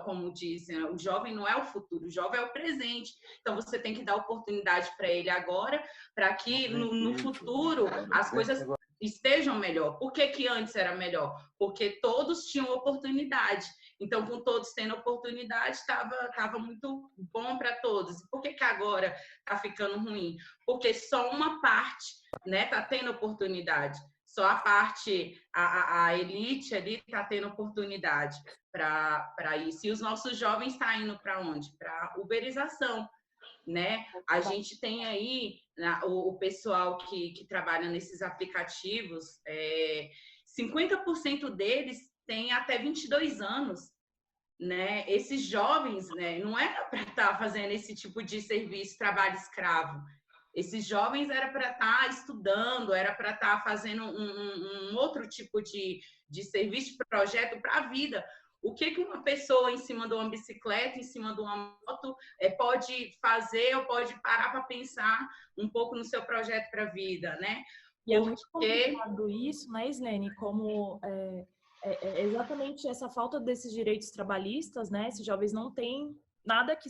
Como dizem, o jovem não é o futuro, o jovem é o presente. Então, você tem que dar oportunidade para ele agora, para que no futuro as coisas estejam melhor. Por que antes era melhor? Porque todos tinham oportunidade. Então, com todos tendo oportunidade, estava muito bom para todos. E por que agora está ficando ruim? Porque só uma parte, né, está tendo oportunidade. Só a parte, a elite ali está tendo oportunidade para isso. E os nossos jovens estão indo para onde? Para a uberização. Né? A gente tem aí o pessoal que trabalha nesses aplicativos, 50% deles têm até 22 anos, né? Esses jovens, né, não era para estar fazendo esse tipo de serviço, trabalho escravo. Esses jovens era para estar estudando, era para estar fazendo um outro tipo de serviço, de projeto para a vida. O que uma pessoa em cima de uma bicicleta, em cima de uma moto, pode fazer ou pode parar para pensar um pouco no seu projeto para a vida, né? E é muito complicado isso, né, Islane? Como exatamente essa falta desses direitos trabalhistas, né? Esses jovens não têm nada que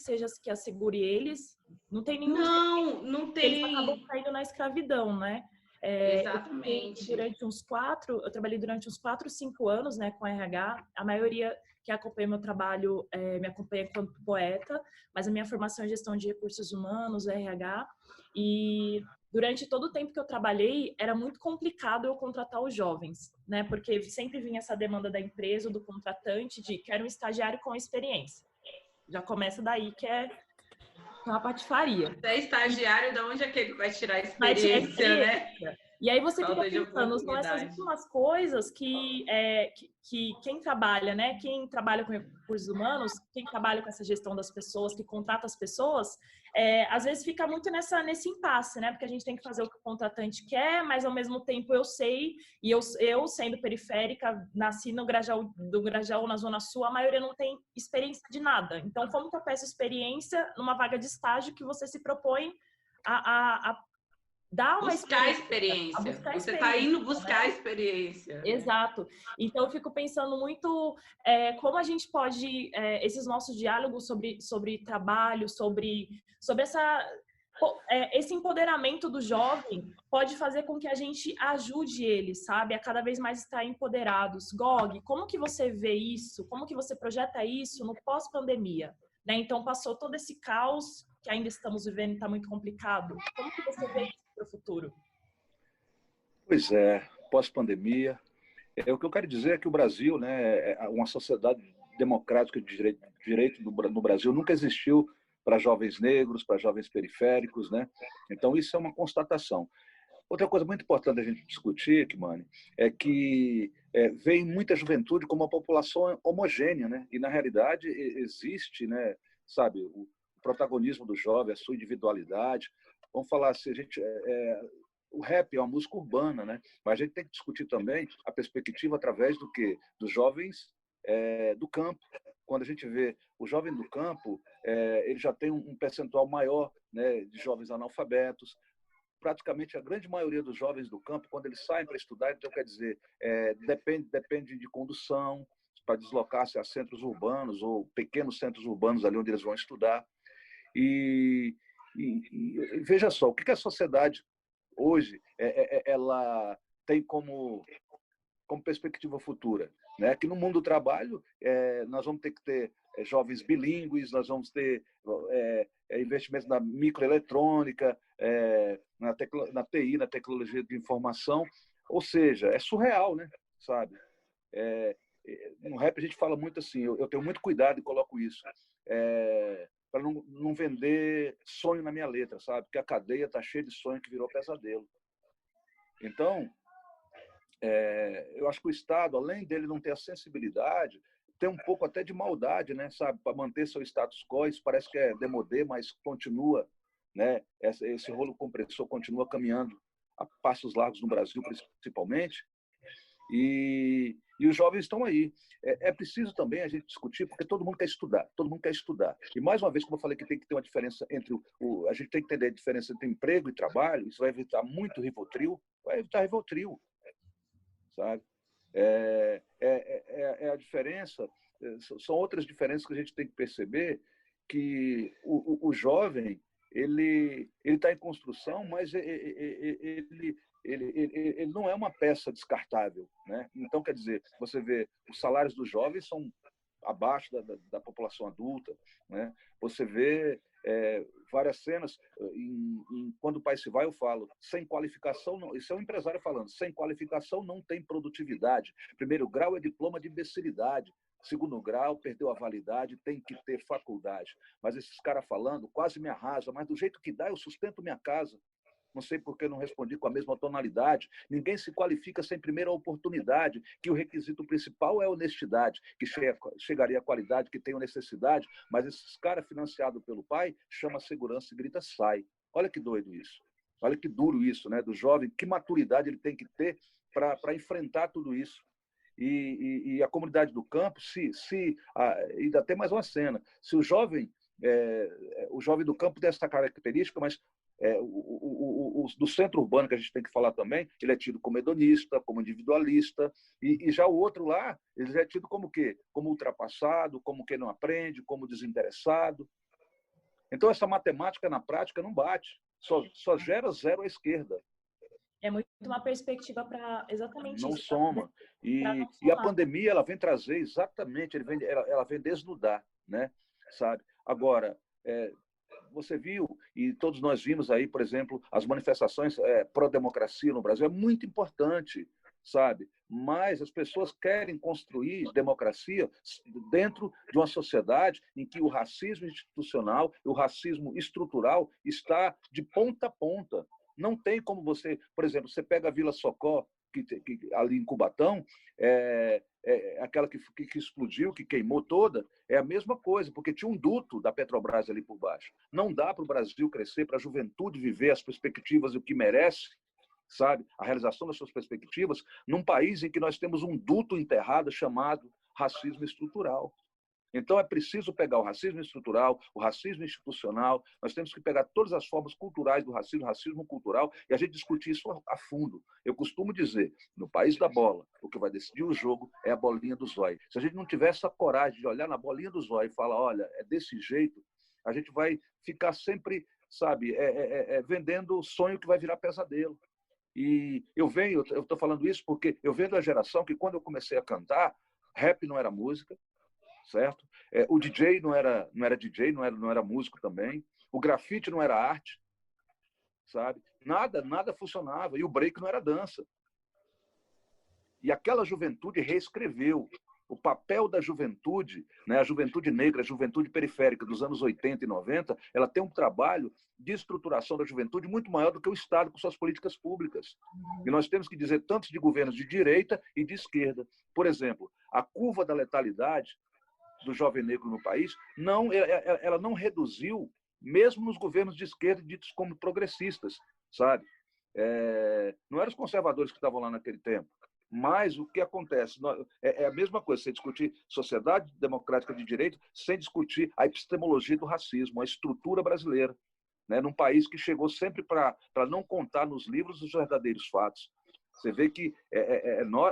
assegure eles, não tem nenhum direito. Não tem. Eles acabam caindo na escravidão, né? Exatamente. Eu trabalhei durante uns 4, 5 anos, né, com RH. A maioria quem acompanha meu trabalho me acompanha enquanto poeta, mas a minha formação é gestão de recursos humanos, RH, e durante todo o tempo que eu trabalhei, era muito complicado eu contratar os jovens, né? Porque sempre vinha essa demanda da empresa, do contratante, de quero um estagiário com experiência. Já começa daí, que é uma patifaria. É estagiário, de onde é que ele vai tirar a experiência, né? E aí você Falta fica de pensando, são essas últimas coisas que quem trabalha, né? Quem trabalha com recursos humanos, quem trabalha com essa gestão das pessoas, que contrata as pessoas, às vezes fica muito nesse impasse, né? Porque a gente tem que fazer o que o contratante quer, mas ao mesmo tempo eu sei, e eu sendo periférica, nasci no Grajaú, na Zona Sul, a maioria não tem experiência de nada. Então, como que eu peço experiência numa vaga de estágio que você se propõe a dar uma experiência. Você está indo buscar experiência. Exato. Então, eu fico pensando muito como a gente pode, esses nossos diálogos sobre trabalho, sobre esse empoderamento do jovem pode fazer com que a gente ajude eles, sabe? A cada vez mais estar empoderados. Gog, como que você vê isso? Como que você projeta isso no pós-pandemia? Né? Então, passou todo esse caos que ainda estamos vivendo e está muito complicado. Como que você vê isso para o futuro? Pois é, pós-pandemia. O que eu quero dizer é que o Brasil, né, é uma sociedade democrática de direito no Brasil nunca existiu para jovens negros, para jovens periféricos, né? Então, isso é uma constatação. Outra coisa muito importante a gente discutir, Kimani, é que vem muita juventude como uma população homogênea, né? E, na realidade, existe, né, sabe, o protagonismo do jovem, a sua individualidade. Vamos falar assim, o rap é uma música urbana, né? Mas a gente tem que discutir também a perspectiva através do quê? Dos jovens do campo. Quando a gente vê o jovem do campo, ele já tem um percentual maior, né, de jovens analfabetos. Praticamente a grande maioria dos jovens do campo, quando eles saem para estudar, então quer dizer, depende de condução para deslocar-se a centros urbanos ou pequenos centros urbanos ali onde eles vão estudar. E veja só, o que a sociedade hoje ela tem como perspectiva futura, né? Que no mundo do trabalho nós vamos ter que ter jovens bilíngues, nós vamos ter investimentos na microeletrônica, na TI, na tecnologia de informação, ou seja, é surreal, né? Sabe? No rap a gente fala muito assim, eu tenho muito cuidado e coloco isso, para não vender sonho na minha letra, sabe? Porque a cadeia está cheia de sonho que virou pesadelo. Então, eu acho que o Estado, além dele não ter a sensibilidade, tem um pouco até de maldade, né, sabe? Para manter seu status quo, isso parece que é demodê, mas continua, né? Esse rolo compressor continua caminhando a passos largos no Brasil, principalmente. E os jovens estão aí. É preciso também a gente discutir, porque todo mundo quer estudar, todo mundo quer estudar. E, mais uma vez, como eu falei, que tem que ter uma diferença entre a gente tem que entender a diferença entre emprego e trabalho, isso vai evitar muito Rivotril, sabe? A diferença, são outras diferenças que a gente tem que perceber, que o jovem, ele está em construção, mas ele não é uma peça descartável, né? Então, quer dizer, você vê, os salários dos jovens são abaixo da população adulta, né? Você vê várias cenas, quando o pai se vai, eu falo, sem qualificação, não, isso é um empresário falando, sem qualificação não tem produtividade. Primeiro grau é diploma de imbecilidade. Segundo grau, perdeu a validade, tem que ter faculdade. Mas esses caras falando, quase me arrasa, mas do jeito que dá, eu sustento minha casa. Não sei por que não respondi com a mesma tonalidade. Ninguém se qualifica sem primeira oportunidade, que o requisito principal é a honestidade, que chegaria à qualidade, que tenha necessidade, mas esses caras financiados pelo pai, chama a segurança e grita, sai. Olha que doido isso. Olha que duro isso, né? Do jovem, que maturidade ele tem que ter para enfrentar tudo isso. E a comunidade do campo, e até mais uma cena, se o jovem do campo tem essa característica, mas do centro urbano, que a gente tem que falar também, ele é tido como hedonista, como individualista, e já o outro lá, ele é tido como o quê? Como ultrapassado, como quem não aprende, como desinteressado. Então, essa matemática, na prática, não bate. Só gera zero à esquerda. É muito uma perspectiva para exatamente não isso. Soma. E a pandemia, ela vem trazer exatamente, ela vem desnudar, né? Sabe? Agora, você viu, e todos nós vimos aí, por exemplo, as manifestações pró-democracia no Brasil, é muito importante, sabe? Mas as pessoas querem construir democracia dentro de uma sociedade em que o racismo institucional e o racismo estrutural está de ponta a ponta. Não tem como você, por exemplo, você pega a Vila Socó, ali em Cubatão, aquela que explodiu, que queimou toda, é a mesma coisa, porque tinha um duto da Petrobras ali por baixo. Não dá para o Brasil crescer, para a juventude viver as perspectivas do que merece, sabe? A realização das suas perspectivas, num país em que nós temos um duto enterrado chamado racismo estrutural. Então, é preciso pegar o racismo estrutural, o racismo institucional, nós temos que pegar todas as formas culturais do racismo, racismo cultural, e a gente discutir isso a fundo. Eu costumo dizer, no país da bola, o que vai decidir o jogo é a bolinha do zóio. Se a gente não tiver essa coragem de olhar na bolinha do zóio e falar, olha, é desse jeito, a gente vai ficar sempre, sabe, vendendo o sonho que vai virar pesadelo. E eu estou falando isso porque eu venho da geração que, quando eu comecei a cantar, rap não era música, certo? O DJ não era DJ, não era músico também. O grafite não era arte, sabe? Nada funcionava. E o break não era dança. E aquela juventude reescreveu o papel da juventude, né? A juventude negra, a juventude periférica dos anos 80 e 90, ela tem um trabalho de estruturação da juventude muito maior do que o Estado com suas políticas públicas. E nós temos que dizer tanto de governos de direita e de esquerda. Por exemplo, a curva da letalidade do jovem negro no país, ela não reduziu, mesmo nos governos de esquerda ditos como progressistas, sabe? Não eram os conservadores que estavam lá naquele tempo. Mas o que acontece? É a mesma coisa, você discutir sociedade democrática de direito sem discutir a epistemologia do racismo, a estrutura brasileira, né? Num país que chegou sempre para não contar nos livros os verdadeiros fatos. Você vê que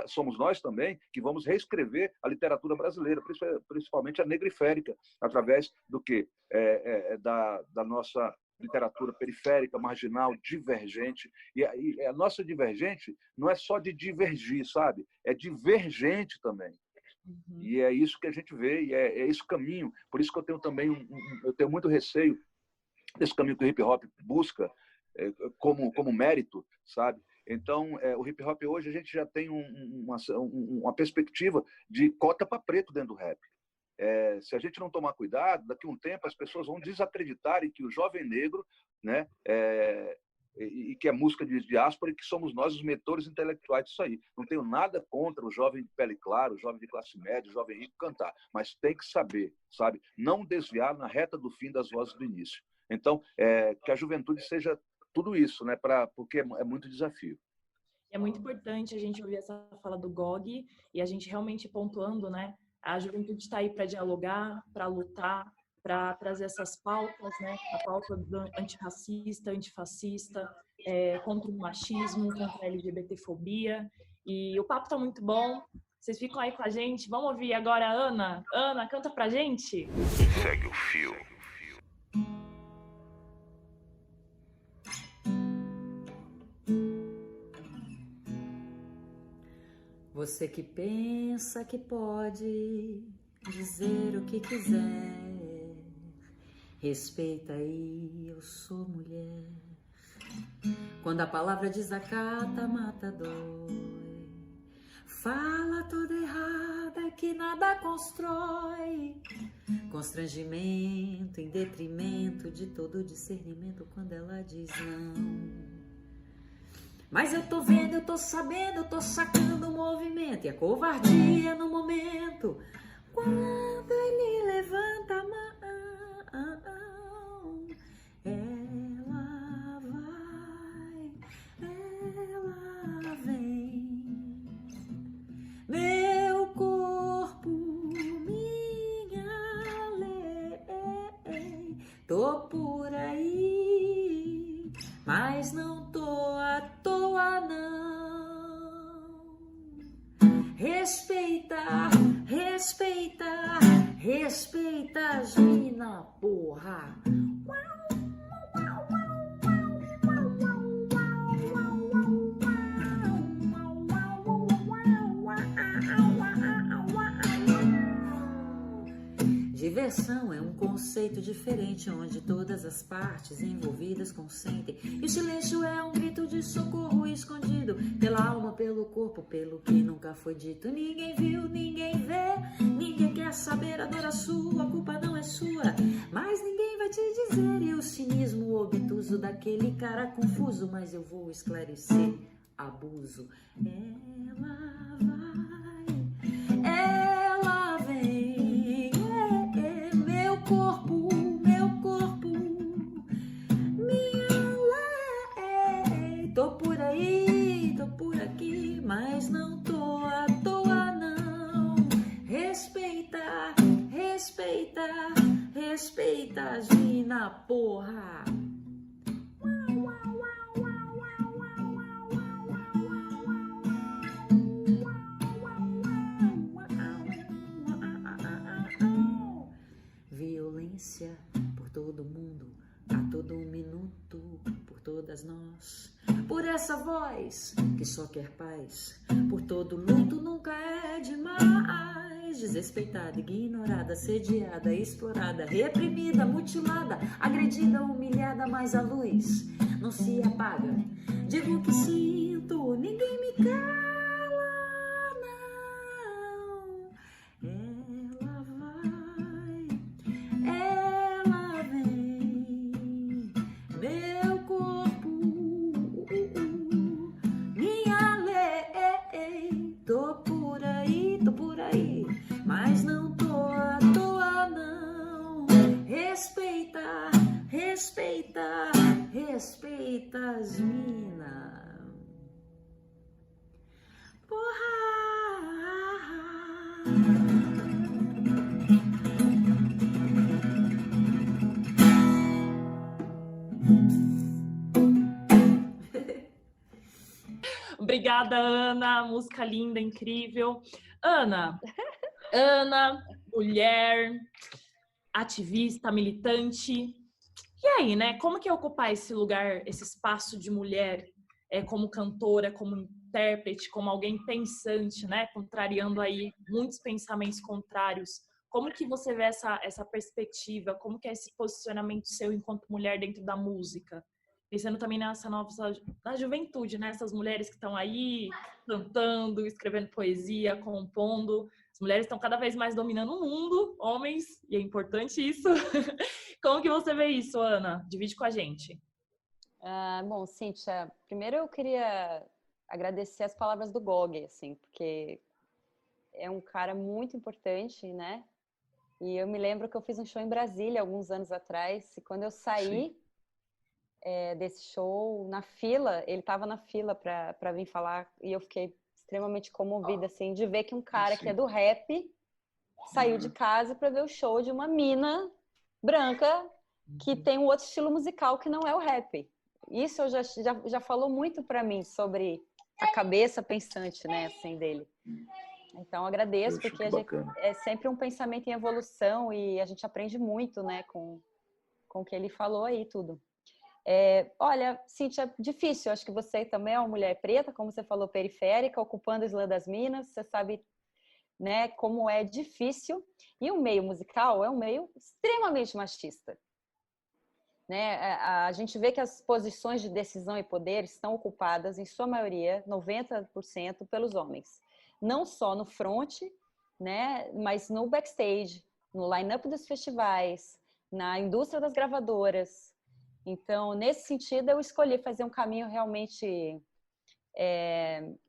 somos nós também que vamos reescrever a literatura brasileira, principalmente a negriférica, através do quê? Da nossa literatura periférica, marginal, divergente. E a nossa divergente não é só de divergir, sabe? É divergente também. E é isso que a gente vê, e é esse caminho. Por isso que eu tenho também eu tenho muito receio desse caminho que o hip-hop busca como mérito, sabe? Então, o hip-hop hoje, a gente já tem uma perspectiva de cota para preto dentro do rap. Se a gente não tomar cuidado, daqui a um tempo as pessoas vão desacreditar em que o jovem negro, né, e que é música de diáspora, e que somos nós os mentores intelectuais disso aí. Não tenho nada contra o jovem de pele clara, o jovem de classe média, o jovem rico cantar, mas tem que saber, sabe, não desviar na reta do fim das vozes do início. Então, que a juventude seja tudo isso, né, porque é muito desafio. É muito importante a gente ouvir essa fala do Gog e a gente realmente pontuando, né? A juventude está aí para dialogar, para lutar, para trazer essas pautas, né? A pauta antirracista, antifascista, contra o machismo, contra a LGBTfobia. E o papo está muito bom. Vocês ficam aí com a gente. Vamos ouvir agora a Ana. Ana, canta pra gente. Segue o fio. Você que pensa que pode dizer o que quiser, respeita aí, eu sou mulher. Quando a palavra desacata, mata, dói. Fala toda errada que nada constrói. Constrangimento em detrimento de todo discernimento quando ela diz não. Mas eu tô vendo, eu tô sabendo, eu tô sacando o movimento e a covardia no momento. Quando ele levanta a mão, ela vem. Meu corpo, minha lei, tô por aí, mas não tô à toa não. Respeita, respeita, respeita as mina, porra. Diversão é um conceito diferente, onde todas as partes envolvidas consentem. E o silêncio é um grito de socorro escondido pela alma, pelo corpo, pelo que nunca foi dito. Ninguém viu, ninguém vê, ninguém quer saber, a dor é sua, a culpa não é sua, mas ninguém vai te dizer. E o cinismo obtuso daquele cara confuso, mas eu vou esclarecer: abuso. Ela vem, meu corpo, minha lei. Tô por aí, tô por aqui, mas não tô à toa não. Respeita, respeita, respeita as mina, porra. Violência por todo mundo, a todo minuto, por todas nós, por essa voz que só quer paz, por todo luto nunca é demais. Desrespeitada, ignorada, sediada, explorada, reprimida, mutilada, agredida, humilhada, mas a luz não se apaga. Digo o que sinto, ninguém me cala, não. Ela vem, meu corpo, minha lei. Tô por aí, mas não tô à toa não. Respeita, respeita, respeita as mina, porra. Obrigada, Ana. Música linda, incrível. Ana, mulher, ativista, militante. E aí, né? Como que é ocupar esse lugar, esse espaço de mulher, como cantora, como intérprete, como alguém pensante, né? Contrariando aí muitos pensamentos contrários. Como que você vê essa perspectiva? Como que é esse posicionamento seu enquanto mulher dentro da música? Pensando também na juventude, né? Essas mulheres que estão aí cantando, escrevendo poesia, compondo. As mulheres estão cada vez mais dominando o mundo, homens, e é importante isso. Como que você vê isso, Ana? Divide com a gente. Bom, Cíntia, primeiro eu queria agradecer as palavras do Gog, assim, porque é um cara muito importante, né? E eu me lembro que eu fiz um show em Brasília alguns anos atrás, e quando eu saí desse show, na fila, ele estava na fila para vir falar, e eu fiquei extremamente comovida, assim, de ver que um cara que é do rap saiu de casa para ver o show de uma mina branca que tem um outro estilo musical que não é o rap. Isso já falou muito para mim sobre a cabeça pensante, né, assim, dele. Então, agradeço, porque é sempre um pensamento em evolução e a gente aprende muito, né, com o que ele falou aí, tudo. Olha, Cíntia, difícil. Acho que você também é uma mulher preta, como você falou, periférica, ocupando o Islã das Minas. Você sabe, né, como é difícil. E o meio musical é um meio extremamente machista. Né? A gente vê que as posições de decisão e poder estão ocupadas, em sua maioria, 90%, pelos homens. Não só no front, né, mas no backstage, no line-up dos festivais, na indústria das gravadoras. Então, nesse sentido, eu escolhi fazer um caminho realmente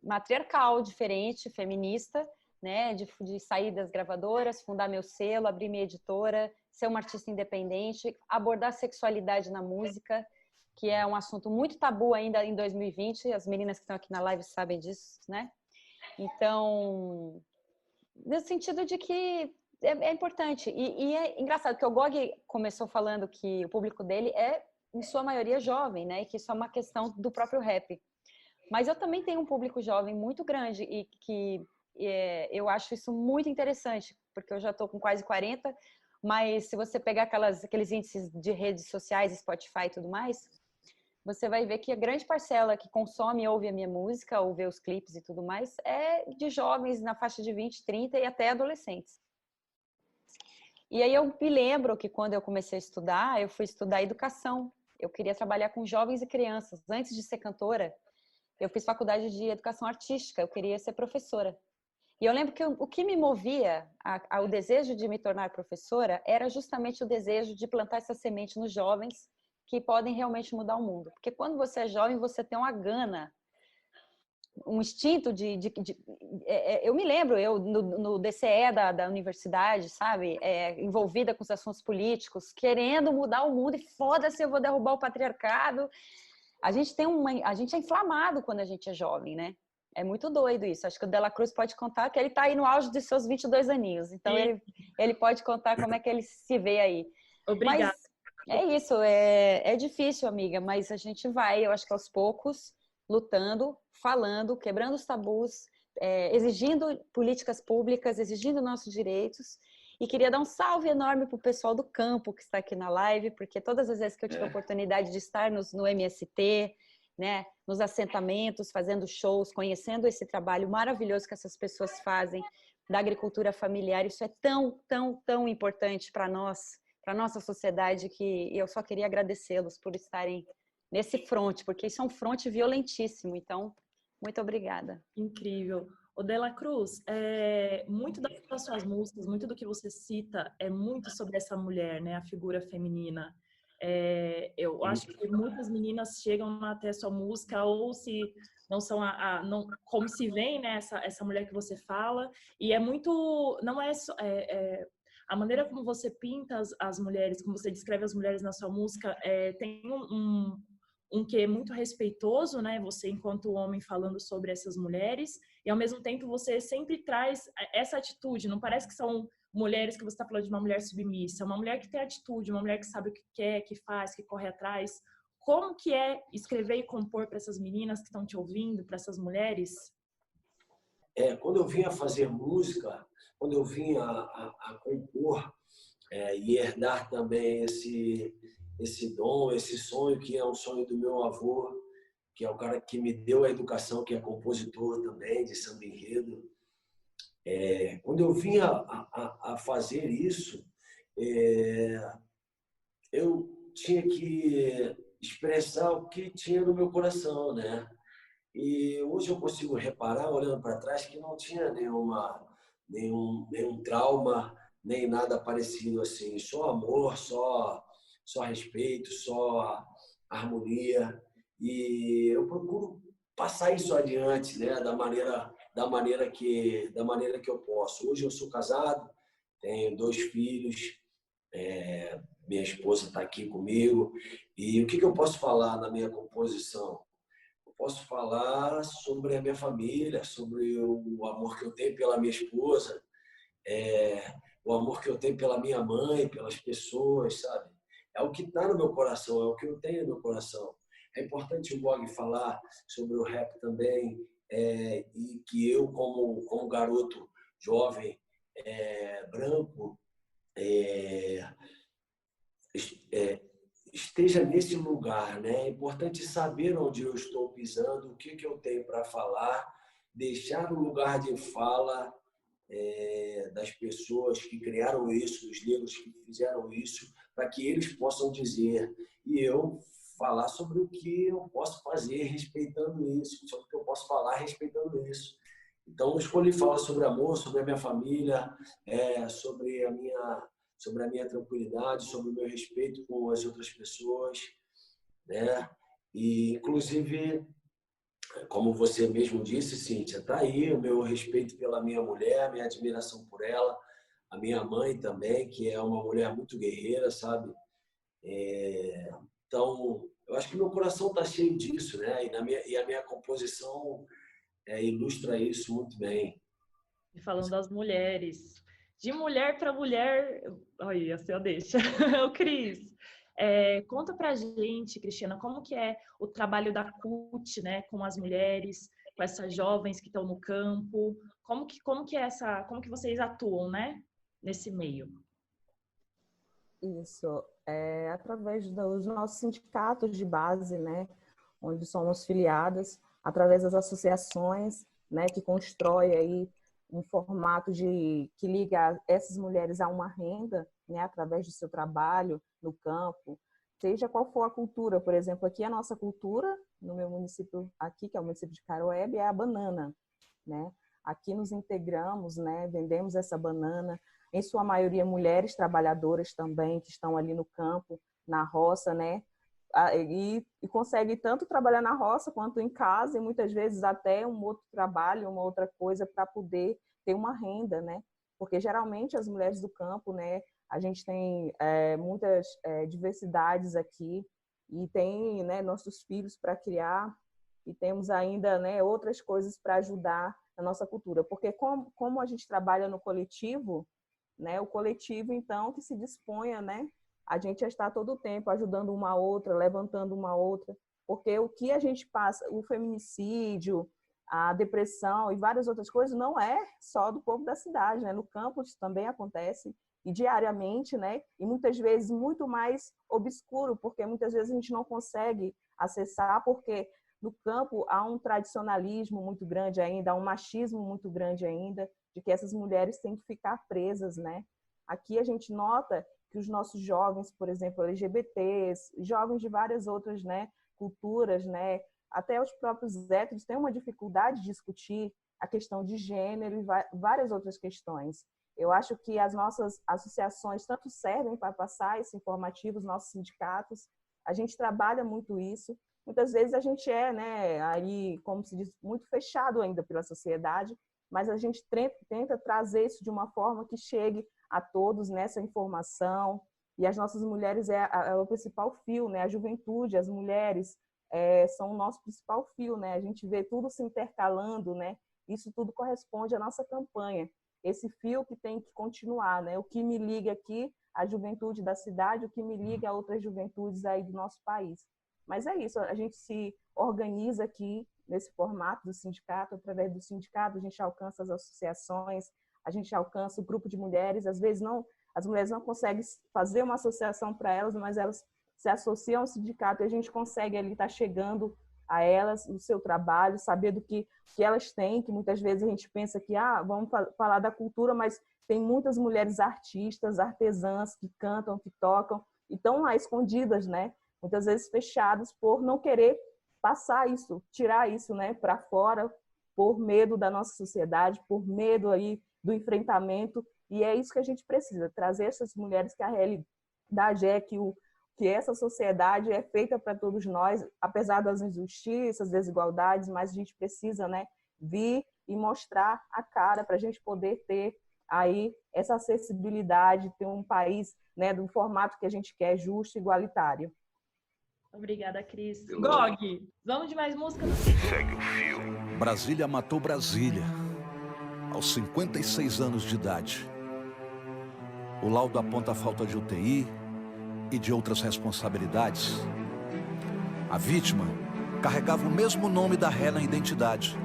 matriarcal, diferente, feminista, né? De sair das gravadoras, fundar meu selo, abrir minha editora, ser uma artista independente, abordar sexualidade na música, que é um assunto muito tabu ainda em 2020. As meninas que estão aqui na live sabem disso, né? Então, no sentido de que é importante. E é engraçado, que o Gog começou falando que o público dele é, em sua maioria, jovem, né? E que isso é uma questão do próprio rap. Mas eu também tenho um público jovem muito grande e que eu acho isso muito interessante, porque eu já estou com quase 40, mas se você pegar aqueles índices de redes sociais, Spotify e tudo mais, você vai ver que a grande parcela que consome e ouve a minha música, ou vê os clipes e tudo mais, é de jovens na faixa de 20, 30 e até adolescentes. E aí eu me lembro que quando eu comecei a estudar, eu fui estudar educação. Eu queria trabalhar com jovens e crianças. Antes de ser cantora, eu fiz faculdade de educação artística, eu queria ser professora. E eu lembro que o que me movia ao desejo de me tornar professora era justamente o desejo de plantar essa semente nos jovens que podem realmente mudar o mundo. Porque quando você é jovem, você tem uma gana, um instinto eu me lembro, eu no DCE da universidade, sabe? Envolvida com os assuntos políticos, querendo mudar o mundo e foda-se, eu vou derrubar o patriarcado. A gente é inflamado quando a gente é jovem, né? É muito doido isso. Acho que o Dela Cruz pode contar que ele está aí no auge dos seus 22 aninhos. Então, ele pode contar como é que ele se vê aí. Obrigada. Mas é isso. É difícil, amiga, mas a gente vai, eu acho que aos poucos, lutando, falando, quebrando os tabus, exigindo políticas públicas, exigindo nossos direitos. E queria dar um salve enorme para o pessoal do campo que está aqui na live, porque todas as vezes que eu tive a oportunidade de estar no MST, né, nos assentamentos, fazendo shows, conhecendo esse trabalho maravilhoso que essas pessoas fazem da agricultura familiar, isso é tão, tão, tão importante para nós, para a nossa sociedade, que eu só queria agradecê-los por estarem nesse fronte, porque isso é um fronte violentíssimo. Então, muito obrigada. Incrível. O Dela Cruz, muito das suas músicas, muito do que você cita é muito sobre essa mulher, né, a figura feminina. Eu acho que muitas meninas chegam até sua música ou se não são não, como se vê, né, essa mulher que você fala, e é muito, não é só, a maneira como você pinta as mulheres, como você descreve as mulheres na sua música, tem um que é muito respeitoso, né? Você enquanto homem falando sobre essas mulheres, e ao mesmo tempo você sempre traz essa atitude. Não parece que são mulheres que você está falando de uma mulher submissa, é uma mulher que tem atitude, uma mulher que sabe o que quer, que faz, que corre atrás. Como que é escrever e compor para essas meninas que estão te ouvindo, para essas mulheres? Quando eu vim a fazer música, quando eu vim a compor e herdar também esse dom, esse sonho, que é um sonho do meu avô, que é o cara que me deu a educação, que é compositor também de samba enredo. Quando eu vim a fazer isso, eu tinha que expressar o que tinha no meu coração, né? E hoje eu consigo reparar, olhando para trás, que não tinha nenhum trauma, nem nada parecido assim. Só amor, só respeito, só harmonia. E eu procuro passar isso adiante, né? da maneira que eu posso. Hoje eu sou casado, tenho 2 filhos, minha esposa está aqui comigo. E o que eu posso falar na minha composição? Eu posso falar sobre a minha família, sobre o amor que eu tenho pela minha esposa, o amor que eu tenho pela minha mãe, pelas pessoas, sabe? É o que está no meu coração, é o que eu tenho no meu coração. É importante o Bog falar sobre o rap também, e que eu, como garoto jovem, branco, esteja nesse lugar, né? É importante saber onde eu estou pisando, o que eu tenho para falar, deixar o lugar de fala das pessoas que criaram isso, dos negros que fizeram isso, para que eles possam dizer, e eu falar sobre o que eu posso fazer respeitando isso, sobre o que eu posso falar respeitando isso. Então, eu escolhi falar sobre amor, sobre a minha família, sobre a minha tranquilidade, sobre o meu respeito com as outras pessoas, né? E, inclusive, como você mesmo disse, Cíntia, está aí o meu respeito pela minha mulher, minha admiração por ela, a minha mãe também, que é uma mulher muito guerreira, sabe? Então, eu acho que meu coração está cheio disso, né? E a minha composição ilustra isso muito bem. E falando das mulheres, de mulher para mulher, olha, assim, deixa. O Cris, conta pra gente, Cristiana, como que é o trabalho da CUT, né, com as mulheres, com essas jovens que estão no campo, como que vocês atuam, né, nesse meio? Isso, através dos nossos sindicatos de base, né, onde somos filiadas, através das associações, né, que constrói aí um formato que liga essas mulheres a uma renda, né, através do seu trabalho no campo, seja qual for a cultura. Por exemplo, aqui a nossa cultura, no meu município aqui, que é o município de Caroebe, é a banana, né? Aqui nos integramos, né, vendemos essa banana, em sua maioria mulheres trabalhadoras também, que estão ali no campo, na roça, né? E consegue tanto trabalhar na roça quanto em casa, e muitas vezes até um outro trabalho, uma outra coisa para poder ter uma renda, né? Porque geralmente as mulheres do campo, né, a gente tem muitas diversidades aqui e tem, né, nossos filhos para criar e temos ainda, né, outras coisas para ajudar na nossa cultura. Porque como a gente trabalha no coletivo, né, o coletivo, então, que se disponha, né, a gente já está todo o tempo ajudando uma outra, levantando uma outra, porque o que a gente passa, o feminicídio, a depressão e várias outras coisas, não é só do povo da cidade, né? No campo isso também acontece, e diariamente, né? E muitas vezes muito mais obscuro, porque muitas vezes a gente não consegue acessar, porque no campo há um tradicionalismo muito grande ainda, há um machismo muito grande ainda, de que essas mulheres têm que ficar presas, né? Aqui a gente nota que os nossos jovens, por exemplo, LGBTs, jovens de várias outras, né, culturas, né, até os próprios héteros têm uma dificuldade de discutir a questão de gênero e várias outras questões. Eu acho que as nossas associações tanto servem para passar esse informativo, os nossos sindicatos, a gente trabalha muito isso. Muitas vezes a gente né, aí, como se diz, muito fechado ainda pela sociedade, mas a gente tenta trazer isso de uma forma que chegue a todos nessa informação, e as nossas mulheres é o principal fio, né? A juventude, as mulheres são o nosso principal fio, né? A gente vê tudo se intercalando, né? Isso tudo corresponde à nossa campanha, esse fio que tem que continuar, né? O que me liga aqui, a juventude da cidade, o que me liga a outras juventudes aí do nosso país. Mas é isso, a gente se organiza aqui nesse formato do sindicato, através do sindicato a gente alcança as associações, a gente alcança o grupo de mulheres, às vezes as mulheres não conseguem fazer uma associação para elas, mas elas se associam ao sindicato e a gente consegue ali estar chegando a elas, o seu trabalho, saber do que elas têm, que muitas vezes a gente pensa que vamos falar da cultura, mas tem muitas mulheres artistas, artesãs que cantam, que tocam, e estão lá escondidas, né? Muitas vezes fechadas por não querer passar isso, tirar isso, né, para fora, por medo da nossa sociedade, por medo aí do enfrentamento, e é isso que a gente precisa, trazer essas mulheres que a realidade que essa sociedade é feita para todos nós, apesar das injustiças, desigualdades, mas a gente precisa, né, vir e mostrar a cara para a gente poder ter aí essa acessibilidade, ter um país, né, do formato que a gente quer, justo e igualitário. Obrigada, Cris. Gog, vamos de mais música? Segue o fio. Brasília matou Brasília, aos 56 anos de idade. O laudo aponta a falta de UTI e de outras responsabilidades. A vítima carregava o mesmo nome da ré na identidade.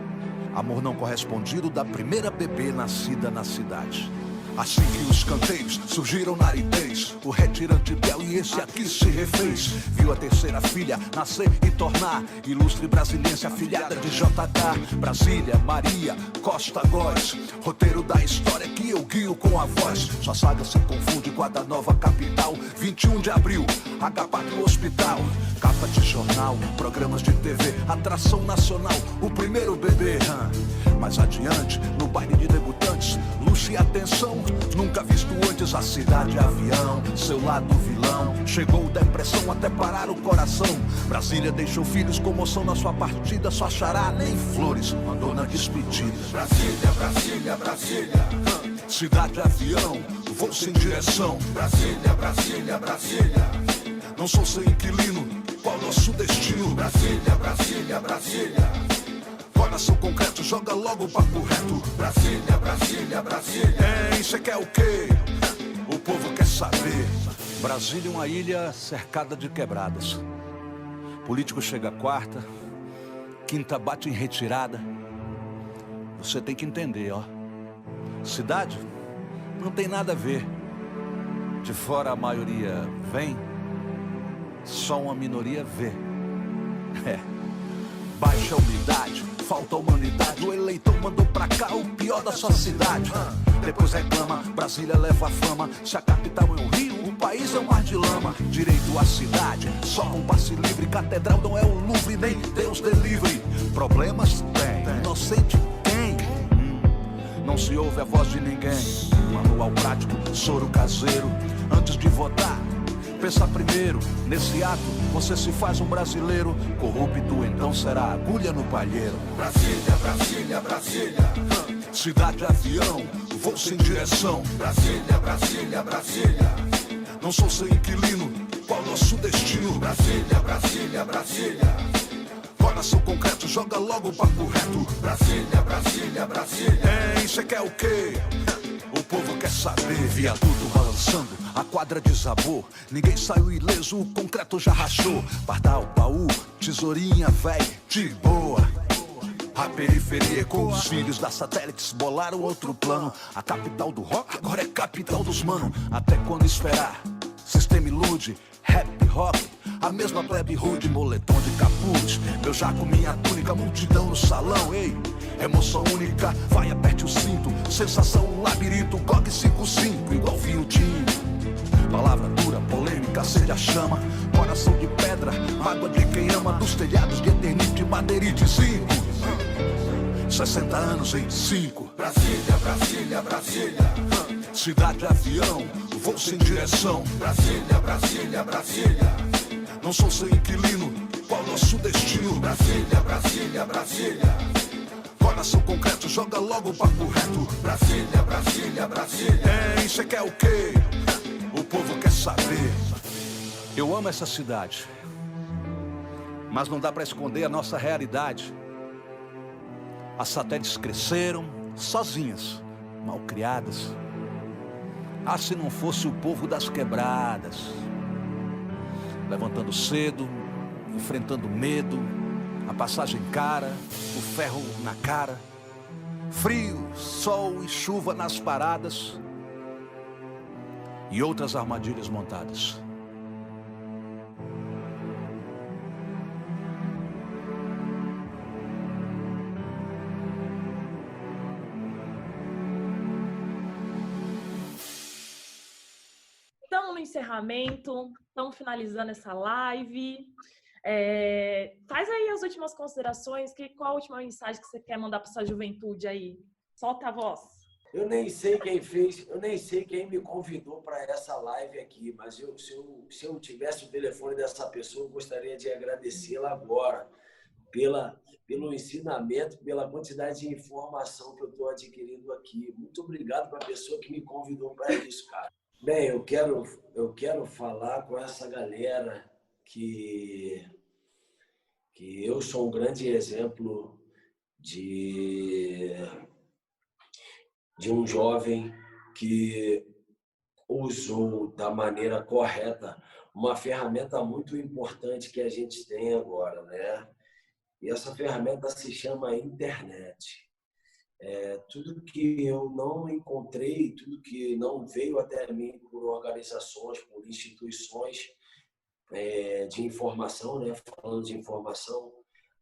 Amor não correspondido da primeira bebê nascida na cidade. Assim que os canteiros surgiram na aridez, o retirante Bel e esse aqui se refez. Viu a terceira filha nascer e tornar ilustre brasiliense afilhada de JK. Brasília, Maria, Costa Góes, roteiro da história que eu guio com a voz. Sua saga se confunde com a da nova capital. 21 de abril, H4 Hospital. Capa de jornal, programas de TV, atração nacional, o primeiro bebê. Mais adiante, no baile de debutantes, luxo e atenção, nunca visto antes a cidade avião. Seu lado vilão, chegou depressão até parar o coração. Brasília deixou filhos com moção na sua partida, só xará nem flores mandou na despedida. Brasília, Brasília, Brasília, cidade avião, vou sem direção. Brasília, Brasília, Brasília, não sou seu inquilino, qual nosso destino? Brasília, Brasília, Brasília, coração concreto, joga logo o papo reto. Brasília, Brasília, Brasília. Cê quer o quê? O povo quer saber. Brasília é uma ilha cercada de quebradas. Político chega quarta, quinta bate em retirada. Você tem que entender, ó. Cidade não tem nada a ver. De fora a maioria vem, só uma minoria vê. Baixa umidade, falta humanidade. O eleitor mandou pra cá o pior da sua cidade. Depois reclama, Brasília leva a fama. Se a capital é um rio, país é um mar de lama, direito à cidade, só com passe livre. Catedral não é o Louvre, nem Deus delivery. Problemas tem, inocente tem. Não se ouve a voz de ninguém. Manual prático, soro caseiro. Antes de votar, pensa primeiro. Nesse ato, você se faz um brasileiro. Corrupto, então será agulha no palheiro. Brasília, Brasília, Brasília. Cidade avião, vou sem direção. Brasília, Brasília, Brasília. Não sou seu inquilino, qual nosso destino? Brasília, Brasília, Brasília. Coração concreto, joga logo o papo reto. Brasília, Brasília, Brasília. Hein, cê quer o quê? O povo quer saber. Viaduto balançando, a quadra desabou. Ninguém saiu ileso, o concreto já rachou. Pardal, baú, tesourinha, véi, de boa. A periferia com os filhos da satélites bolaram outro plano. A capital do rock agora é capital dos mano. Até quando esperar? Sistema ilude, rap, rock. A mesma plebe rude, moletom de capuz. Meu jaco, minha túnica, multidão no salão. Ei, emoção única, vai aperte o cinto. Sensação, um labirinto, GOG 55, igual vinho tinto. Palavra dura, polêmica, acende a chama. Coração de pedra, mágoa de quem ama. Dos telhados de eternite, madeirite, zinco. 60 anos em 5. Brasília, Brasília, Brasília. Cidade avião, vou sem direção. Brasília, Brasília, Brasília. Não sou seu inquilino, qual nosso destino? Brasília, Brasília, Brasília. Coração concreto, joga logo o papo reto. Brasília, Brasília, Brasília. Hein, cê quer o quê? O povo quer saber. Eu amo essa cidade, mas não dá pra esconder a nossa realidade. As satélites cresceram sozinhas, mal criadas. Ah, se não fosse o povo das quebradas, levantando cedo, enfrentando medo, a passagem cara, o ferro na cara, frio, sol e chuva nas paradas e outras armadilhas montadas. Estamos no encerramento, estamos finalizando essa live. Faz aí as últimas considerações. Qual a última mensagem que você quer mandar para sua juventude aí? Solta a voz. Eu nem sei quem fez, eu nem sei quem me convidou para essa live aqui, mas se eu tivesse o telefone dessa pessoa, eu gostaria de agradecê-la agora pelo ensinamento, pela quantidade de informação que eu estou adquirindo aqui. Muito obrigado para a pessoa que me convidou para isso, cara. Bem, eu quero falar com essa galera que eu sou um grande exemplo de um jovem que usou da maneira correta uma ferramenta muito importante que a gente tem agora, né? E essa ferramenta se chama internet. Tudo que eu não encontrei, tudo que não veio até mim por organizações, por instituições de informação, né? Falando de informação,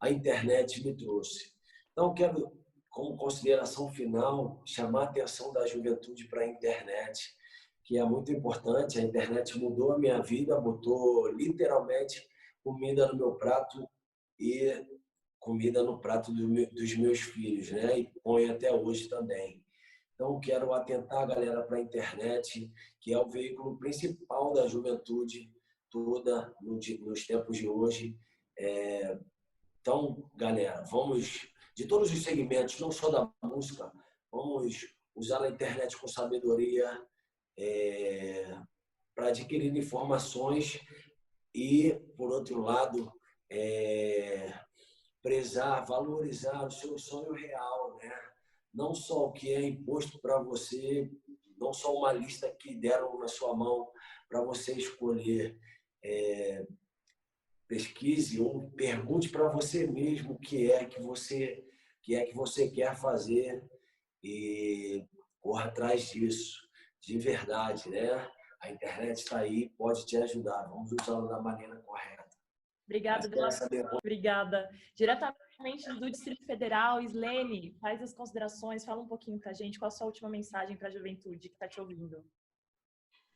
a internet me trouxe. Então, quero, como consideração final, chamar a atenção da juventude para a internet, que é muito importante. A internet mudou a minha vida, botou literalmente comida no meu prato e comida no prato dos meus filhos, né? E põe até hoje também. Então, quero atentar a galera para a internet, que é o veículo principal da juventude toda nos tempos de hoje. Então, galera, vamos, de todos os segmentos, não só da música, vamos usar a internet com sabedoria para adquirir informações e, por outro lado, prezar, valorizar o seu sonho real, né? Não só o que é imposto para você, não só uma lista que deram na sua mão para você escolher. Pesquise ou pergunte para você mesmo o que é que você quer fazer e corra atrás disso, de verdade, né? A internet está aí, pode te ajudar. Vamos usá-la da maneira correta. Obrigada, obrigada. Diretamente do Distrito Federal, Islene, faz as considerações, fala um pouquinho com a gente, qual a sua última mensagem para a juventude que está te ouvindo?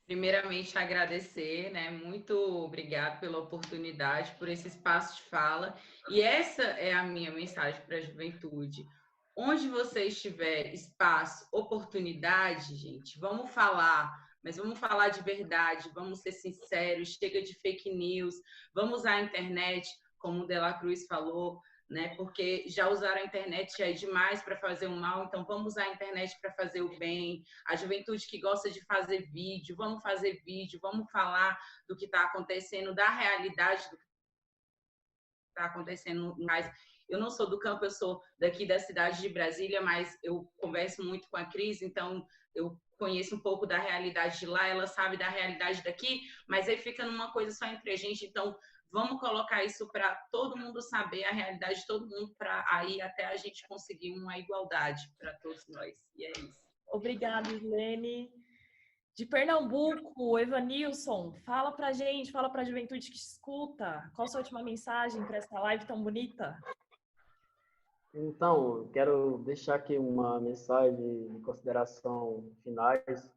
Primeiramente, agradecer, né? Muito obrigado pela oportunidade, por esse espaço de fala. E essa é a minha mensagem para a juventude. Onde você estiver, espaço, oportunidade, gente, vamos falar, mas vamos falar de verdade, vamos ser sinceros, chega de fake news, vamos usar a internet, como o Dela Cruz falou, né? Porque já usaram a internet já é demais para fazer o mal, então vamos usar a internet para fazer o bem. A juventude que gosta de fazer vídeo, vamos fazer vídeo, vamos falar do que está acontecendo, da realidade do que está acontecendo mais. Eu não sou do campo, eu sou daqui da cidade de Brasília, mas eu converso muito com a Cris, então eu conheço um pouco da realidade de lá, ela sabe da realidade daqui, mas aí fica numa coisa só entre a gente, então vamos colocar isso para todo mundo saber a realidade de todo mundo, para aí até a gente conseguir uma igualdade para todos nós. E é isso. Obrigada, Islene. De Pernambuco, Evanilson, fala pra gente, fala pra juventude que escuta. Qual a sua última mensagem para essa live tão bonita? Então, quero deixar aqui uma mensagem de consideração finais,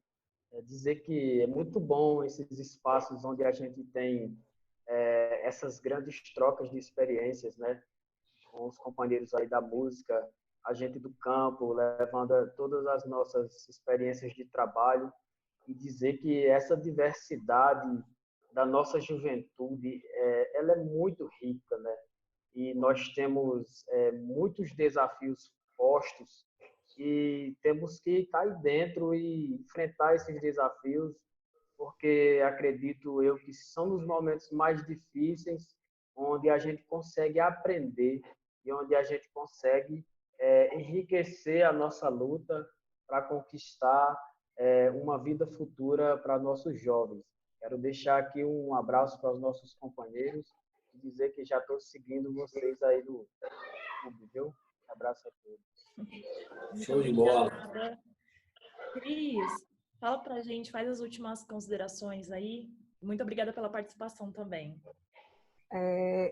dizer que é muito bom esses espaços onde a gente tem essas grandes trocas de experiências, né? Com os companheiros aí da música, a gente do campo, levando todas as nossas experiências de trabalho, e dizer que essa diversidade da nossa juventude, ela é muito rica, né? E nós temos muitos desafios postos e temos que estar aí dentro e enfrentar esses desafios, porque acredito eu que são nos momentos mais difíceis onde a gente consegue aprender e onde a gente consegue enriquecer a nossa luta para conquistar uma vida futura para nossos jovens. Quero deixar aqui um abraço para os nossos companheiros e dizer que já estou seguindo vocês aí no YouTube, viu? Um abraço a todos. Show de bola. Cris, fala pra gente, faz as últimas considerações aí. Muito obrigada pela participação também.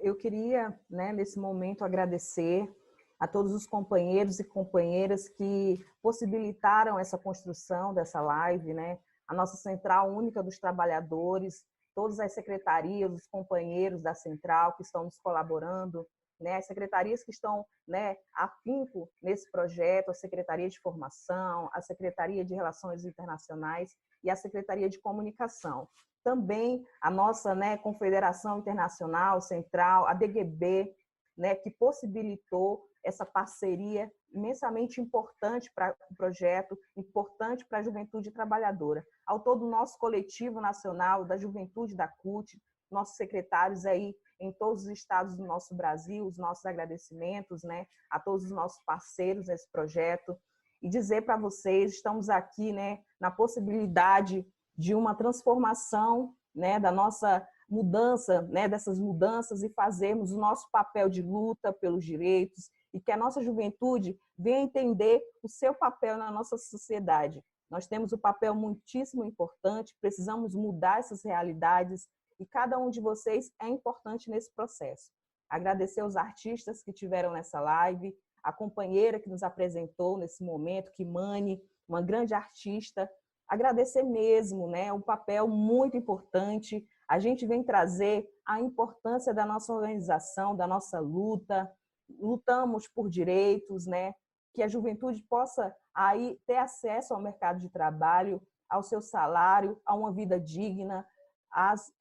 Eu queria, né, nesse momento, agradecer a todos os companheiros e companheiras que possibilitaram essa construção dessa live, né? A nossa Central Única dos Trabalhadores, todas as secretarias, os companheiros da Central que estão nos colaborando, né? As secretarias que estão, né, afinco nesse projeto, a Secretaria de Formação, a Secretaria de Relações Internacionais e a Secretaria de Comunicação. Também a nossa, né, Confederação Internacional Central, a DGB, né, que possibilitou essa parceria imensamente importante para o projeto, importante para a juventude trabalhadora. Ao todo, o nosso coletivo nacional da juventude da CUT, nossos secretários aí em todos os estados do nosso Brasil, os nossos agradecimentos, né, a todos os nossos parceiros nesse projeto, e dizer para vocês, estamos aqui, né, na possibilidade de uma transformação, né, da nossa mudança, né, dessas mudanças, e fazermos o nosso papel de luta pelos direitos, e que a nossa juventude venha entender o seu papel na nossa sociedade. Nós temos um papel muitíssimo importante, precisamos mudar essas realidades, e cada um de vocês é importante nesse processo. Agradecer aos artistas que tiveram nessa live, a companheira que nos apresentou nesse momento, Kimani, uma grande artista. Agradecer mesmo, né, um papel muito importante. A gente vem trazer a importância da nossa organização, da nossa luta. Lutamos por direitos, né, que a juventude possa aí ter acesso ao mercado de trabalho, ao seu salário, a uma vida digna,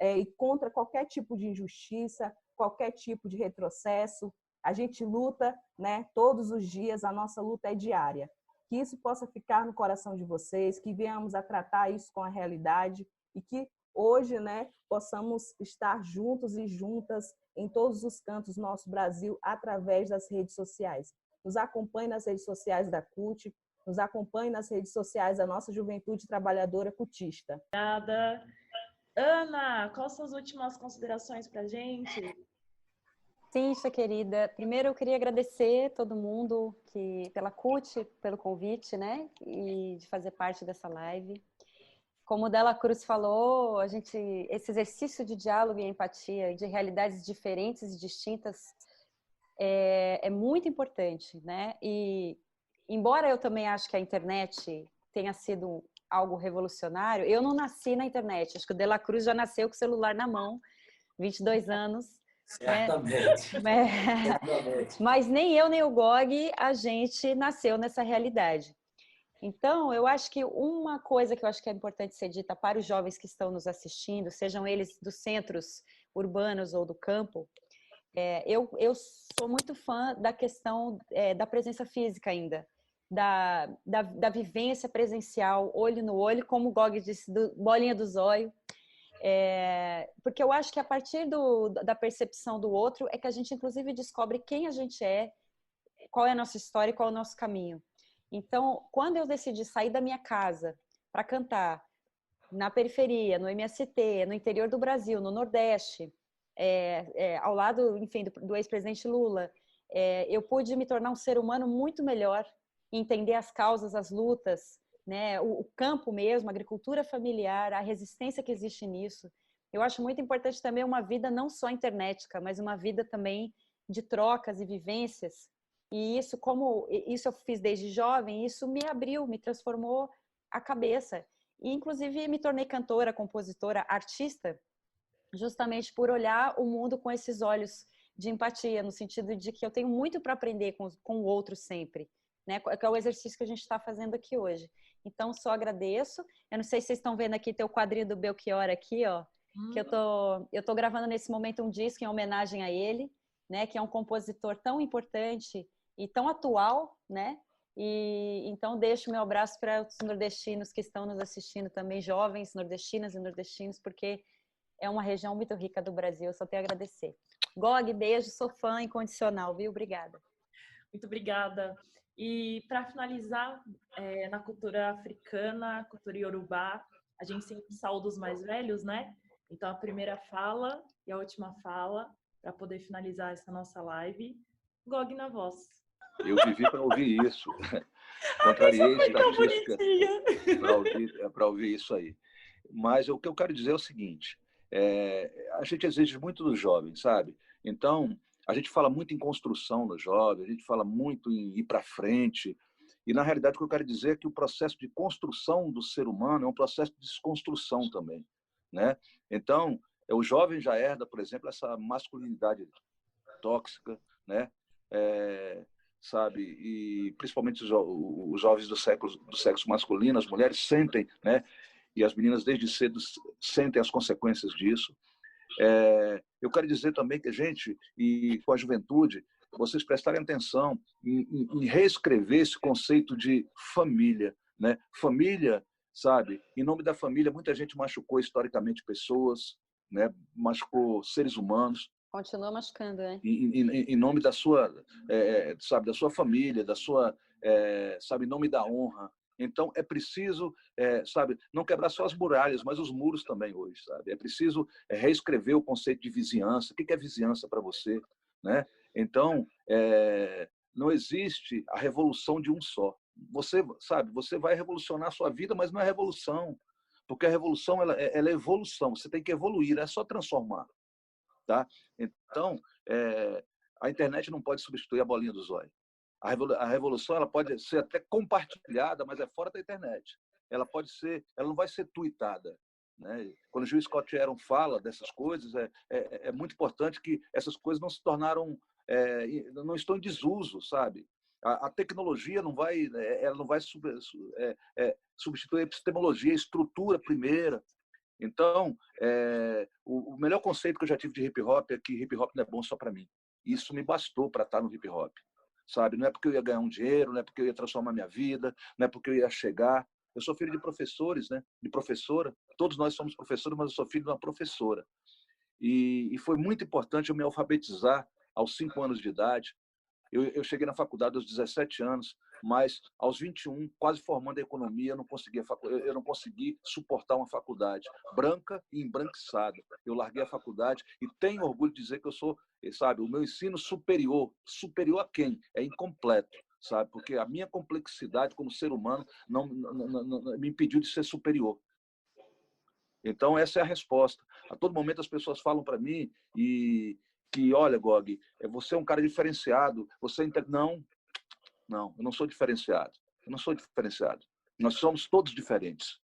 e contra qualquer tipo de injustiça, qualquer tipo de retrocesso. A gente luta, né, todos os dias, a nossa luta é diária. Que isso possa ficar no coração de vocês, que venhamos a tratar isso com a realidade e que hoje, né, possamos estar juntos e juntas em todos os cantos do nosso Brasil através das redes sociais. Nos acompanhe nas redes sociais da CUT, nos acompanhe nas redes sociais da nossa juventude trabalhadora cutista. Obrigada. Ana, quais são as últimas considerações para a gente? Cíntia, querida, primeiro eu queria agradecer todo mundo pela CUT, pelo convite, né, e de fazer parte dessa live. Como o Dela Cruz falou, esse exercício de diálogo e empatia, de realidades diferentes e distintas, é muito importante, né? E embora eu também acho que a internet tenha sido algo revolucionário, eu não nasci na internet. Acho que o De La Cruz já nasceu com o celular na mão, 22 anos. Certamente. Mas nem eu, nem o Gog, a gente nasceu nessa realidade. Então, eu acho que uma coisa que eu acho que é importante ser dita para os jovens que estão nos assistindo, sejam eles dos centros urbanos ou do campo, eu sou muito fã da questão da presença física ainda, da vivência presencial, olho no olho, como o Gog disse, bolinha do zóio. Porque eu acho que a partir da percepção do outro é que a gente, inclusive, descobre quem a gente é, qual é a nossa história e qual é o nosso caminho. Então, quando eu decidi sair da minha casa para cantar na periferia, no MST, no interior do Brasil, no Nordeste, ao lado, enfim, do ex-presidente Lula, eu pude me tornar um ser humano muito melhor, entender as causas, as lutas, né, o campo mesmo, a agricultura familiar, a resistência que existe nisso. Eu acho muito importante também uma vida não só internetica, mas uma vida também de trocas e vivências. E isso eu fiz desde jovem, isso me abriu, me transformou a cabeça. E, inclusive, me tornei cantora, compositora, artista, justamente por olhar o mundo com esses olhos de empatia, no sentido de que eu tenho muito para aprender com o outro sempre, né? Que é o exercício que a gente está fazendo aqui hoje. Então, só agradeço. Eu não sei se vocês estão vendo aqui, tem o quadrinho do Belchior aqui, ó, que eu tô gravando nesse momento um disco em homenagem a ele, né? Que é um compositor tão importante e tão atual, né? E então deixo meu abraço para os nordestinos que estão nos assistindo também, jovens nordestinas e nordestinos, porque é uma região muito rica do Brasil, eu só tenho a agradecer. Gog, beijo, sou fã incondicional, viu? Obrigada. Muito obrigada. E para finalizar, na cultura africana, cultura iorubá, a gente sempre sauda os mais velhos, né? Então a primeira fala e a última fala, para poder finalizar essa nossa live, Gog na voz. Eu vivi para ouvir isso. Contrariei estatística para ouvir isso aí. Mas o que eu quero dizer é o seguinte, a gente exige muito dos jovens, sabe? Então, a gente fala muito em construção dos jovens, a gente fala muito em ir para frente, e na realidade o que eu quero dizer é que o processo de construção do ser humano é um processo de desconstrução também, né? Então, o jovem já herda, por exemplo, essa masculinidade tóxica, né? Sabe, e principalmente os jovens do sexo masculino, as mulheres sentem, né? E as meninas desde cedo sentem as consequências disso. Eu quero dizer também que a gente, e com a juventude, vocês prestarem atenção em reescrever esse conceito de família, né? Família, sabe? Em nome da família, muita gente machucou historicamente pessoas, né? Machucou seres humanos. Continua machucando, né? Em nome da sua, sabe, da sua família, da sua, sabe, em nome da honra. Então é preciso, sabe, não quebrar só as muralhas, mas os muros também hoje, sabe? É preciso reescrever o conceito de vizinhança. O que é vizinhança para você, né? Então não existe a revolução de um só. Você, sabe, você vai revolucionar a sua vida, mas não é revolução, porque a revolução ela é evolução. Você tem que evoluir, é só transformar. Tá? Então, a internet não pode substituir a bolinha do zóio. A revolução ela pode ser até compartilhada, mas é fora da internet. Ela não vai ser tuitada, né? Quando o Gil Scott Heron fala dessas coisas, é muito importante que essas coisas não se tornaram, não estão em desuso, sabe? A tecnologia não vai, ela não vai substituir a epistemologia, a estrutura primeira. Então, o melhor conceito que eu já tive de hip hop é que hip hop não é bom só para mim. Isso me bastou para estar no hip hop, sabe? Não é porque eu ia ganhar um dinheiro, não é porque eu ia transformar minha vida, não é porque eu ia chegar. Eu sou filho de professores, né? De professora. Todos nós somos professores, mas eu sou filho de uma professora. E foi muito importante eu me alfabetizar aos 5 anos de idade. Eu cheguei na faculdade aos 17 anos, mas aos 21, quase formando a economia, eu não consegui suportar uma faculdade branca e embranquiçada. Eu larguei a faculdade e tenho orgulho de dizer que eu sou, sabe, o meu ensino superior a quem? É incompleto, sabe? Porque a minha complexidade como ser humano não me impediu de ser superior. Então, essa é a resposta. A todo momento as pessoas falam para mim que, olha, Gog, você é um cara diferenciado, você não, eu não sou diferenciado. Eu não sou diferenciado. Nós somos todos diferentes.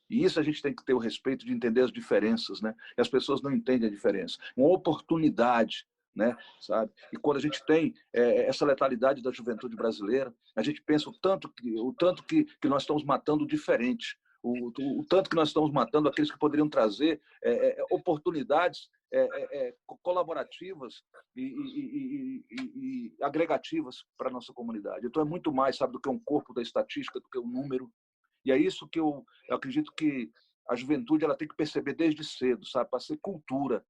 E isso a gente tem que ter o respeito de entender as diferenças, né? E as pessoas não entendem a diferença. Uma oportunidade, né? Sabe? E quando a gente tem essa letalidade da juventude brasileira, a gente pensa o tanto que nós estamos matando o diferente, o tanto que nós estamos matando aqueles que poderiam trazer oportunidades colaborativas e agregativas para a nossa comunidade. Então é muito mais, sabe, do que um corpo da estatística, do que um número. E é isso que eu acredito que a juventude ela tem que perceber desde cedo, sabe, para ser cultura,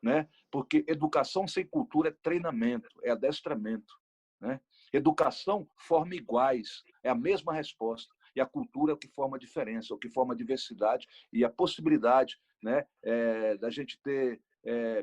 né? Porque educação sem cultura é treinamento, é adestramento, né? Educação forma iguais, é a mesma resposta. E a cultura é o que forma a diferença, é o que forma a diversidade e a possibilidade, né, da gente ter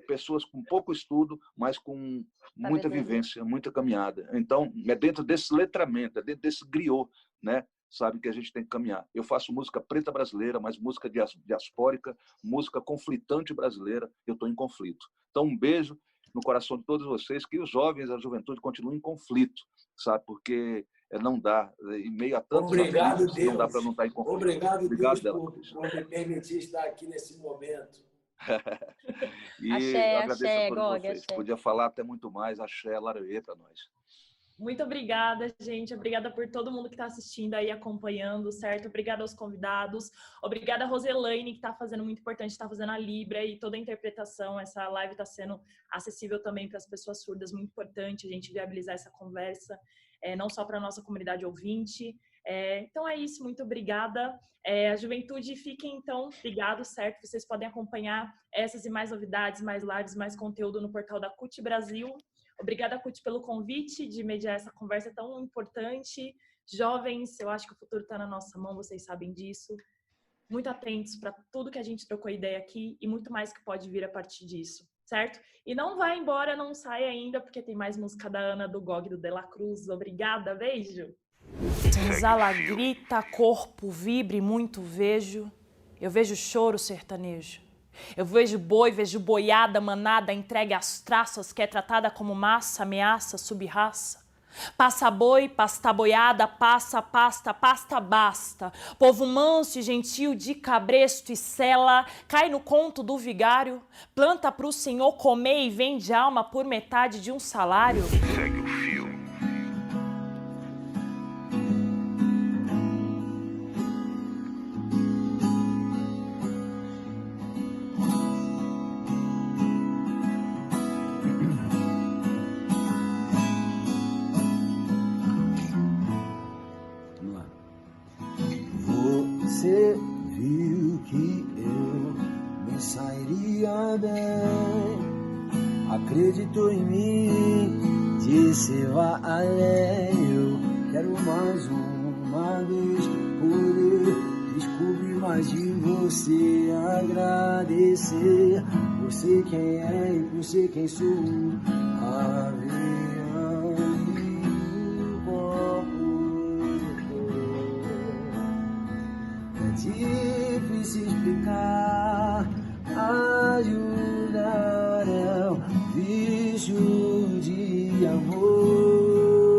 pessoas com pouco estudo, mas com muita vivência, muita caminhada. Então, é dentro desse letramento, é dentro desse griot, né, sabe, que a gente tem que caminhar. Eu faço música preta brasileira, mas música diaspórica, música conflitante brasileira, eu estou em conflito. Então, um beijo no coração de todos vocês, que os jovens, a juventude continuem em conflito, sabe, porque não dá, em meio a tantos aflitos, não dá para não estar em conflito. Obrigado, Deus, por me permitir estar aqui nesse momento. E axé, eu agradeço axé, a todos Gog, vocês. axé. Podia falar até muito mais, axé, laroê para nós. Muito obrigada, gente. Obrigada por todo mundo que está assistindo aí, acompanhando, certo? Obrigada aos convidados. Obrigada a Roselaine, que está fazendo muito importante, está fazendo a Libra e toda a interpretação. Essa live está sendo acessível também para as pessoas surdas, muito importante a gente viabilizar essa conversa, não só para a nossa comunidade ouvinte. Então é isso, muito obrigada. A juventude, fiquem então ligados, certo? Vocês podem acompanhar essas e mais novidades, mais lives, mais conteúdo no portal da CUT Brasil. Obrigada, CUT, pelo convite de mediar essa conversa tão importante. Jovens, eu acho que o futuro está na nossa mão, vocês sabem disso. Muito atentos para tudo que a gente trocou ideia aqui e muito mais que pode vir a partir disso, certo? E não vai embora, não sai ainda, porque tem mais música da Ana, do Gog, do De La Cruz. Obrigada, beijo! Senzala grita, corpo vibre, muito vejo. Eu vejo choro sertanejo. Eu vejo boi, vejo boiada, manada, entregue às traças, que é tratada como massa, ameaça, sub-raça. Passa boi, pasta boiada, passa, pasta, pasta, basta. Povo manso e gentil de cabresto e sela, cai no conto do vigário, planta pro senhor comer e vende alma por metade de um salário. Segue o fio. Você viu que eu me sairia bem, acreditou em mim, disse vá além. Eu quero mais uma vez poder descobrir mais de você, agradecer por ser quem é e por ser quem sou. Avião e copo. É difícil explicar, ajudar é um vício de amor,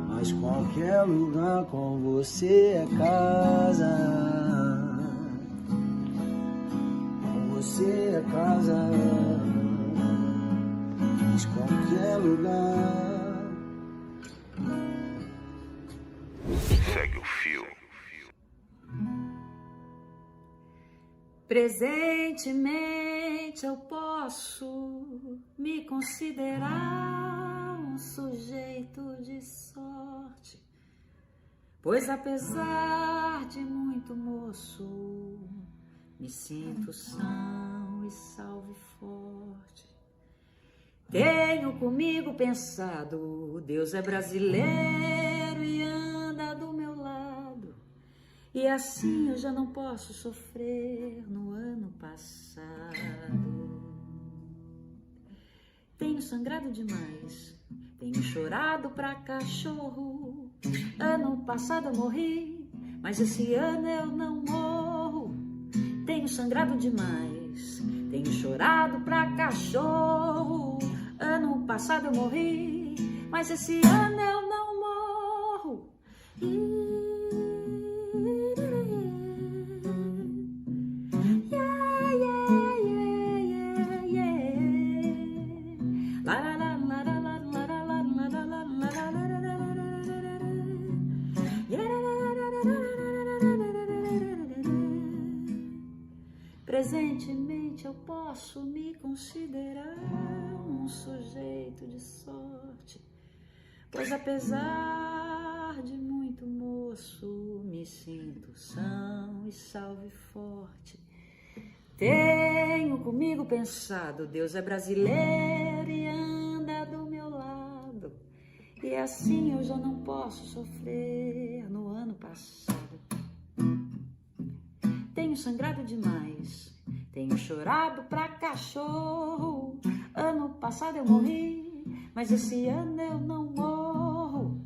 mas qualquer lugar com você é casa, com você é casa, mas qualquer lugar. Segue o fio. Presentemente eu posso me considerar um sujeito de sorte, pois apesar de muito moço, me sinto são e salve forte. Tenho comigo pensado, Deus é brasileiro e anda do meu lado, e assim eu já não posso sofrer no ano passado. Tenho sangrado demais, tenho chorado pra cachorro. Ano passado eu morri, mas esse ano eu não morro. Tenho sangrado demais, tenho chorado pra cachorro. Ano passado eu morri, mas esse ano eu não morro. Presentemente eu posso me considerar um sujeito de sorte, pois apesar de muito moço, me sinto são e salve forte. Tenho comigo pensado, Deus é brasileiro e anda do meu lado, e assim eu já não posso sofrer no ano passado. Tenho sangrado demais, tenho chorado pra cachorro. Ano passado eu morri, mas esse ano eu não morro.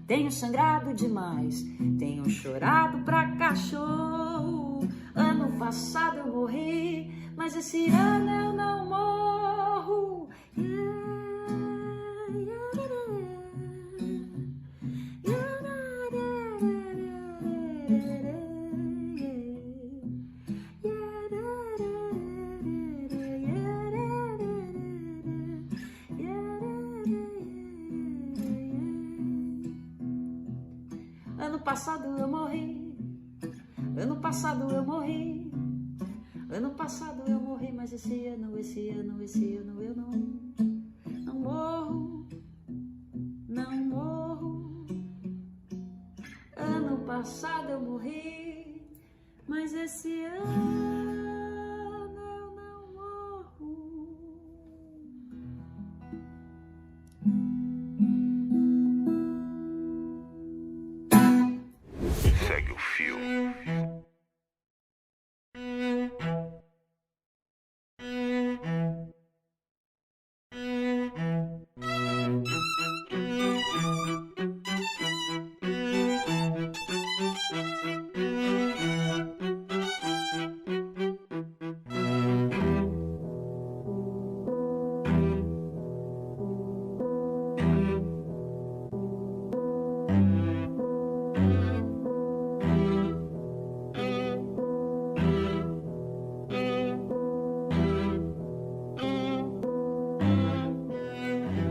Tenho sangrado demais, tenho chorado pra cachorro. Ano passado eu morri, mas esse ano eu não morro. Ano passado eu morri, ano passado eu morri, ano passado eu morri, mas esse ano eu não morro, não morro. Ano passado eu morri, mas esse ano eu não morro. Segue o fio.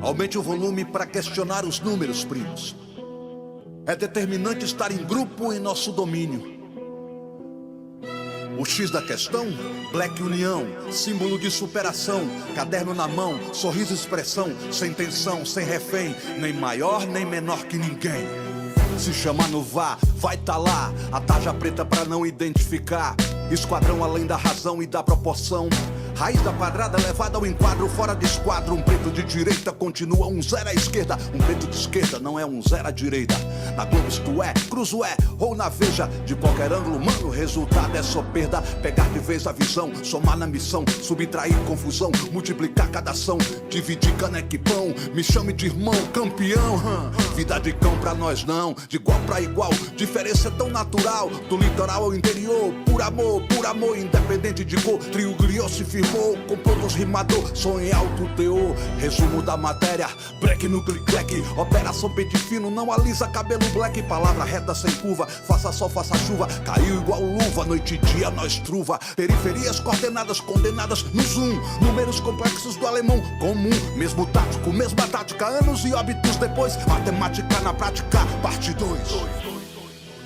Aumente o volume para questionar os números, primos. É determinante estar em grupo em nosso domínio. O X da questão, Black União, símbolo de superação, caderno na mão, sorriso e expressão, sem tensão, sem refém, nem maior nem menor que ninguém. Se chamar no vá, vai tá lá, a tarja preta pra não identificar, esquadrão além da razão e da proporção. Raiz da quadrada levada ao enquadro, fora de esquadro. Um preto de direita continua um zero à esquerda. Um preto de esquerda não é um zero à direita. Na Globo isto é, cruzo é, ou na Veja. De qualquer ângulo, mano, o resultado é só perda. Pegar de vez a visão, somar na missão, subtrair confusão, multiplicar cada ação, dividir caneca e pão. Me chame de irmão, campeão. Vida de cão pra nós não, de igual pra igual. Diferença é tão natural, do litoral ao interior. Por amor, independente de cor. Trio griot se firmou, comprou dos rimador, som em alto teor. Resumo da matéria, break no click-clack. Operação pente fino, não alisa cabelo black. Palavra reta sem curva, faça sol, faça chuva. Caiu igual luva, noite e dia nós truva. Periferias coordenadas, condenadas no zoom. Números complexos do alemão comum. Mesmo tático, mesma tática, anos e óbitos depois. Matemática na prática, parte 2.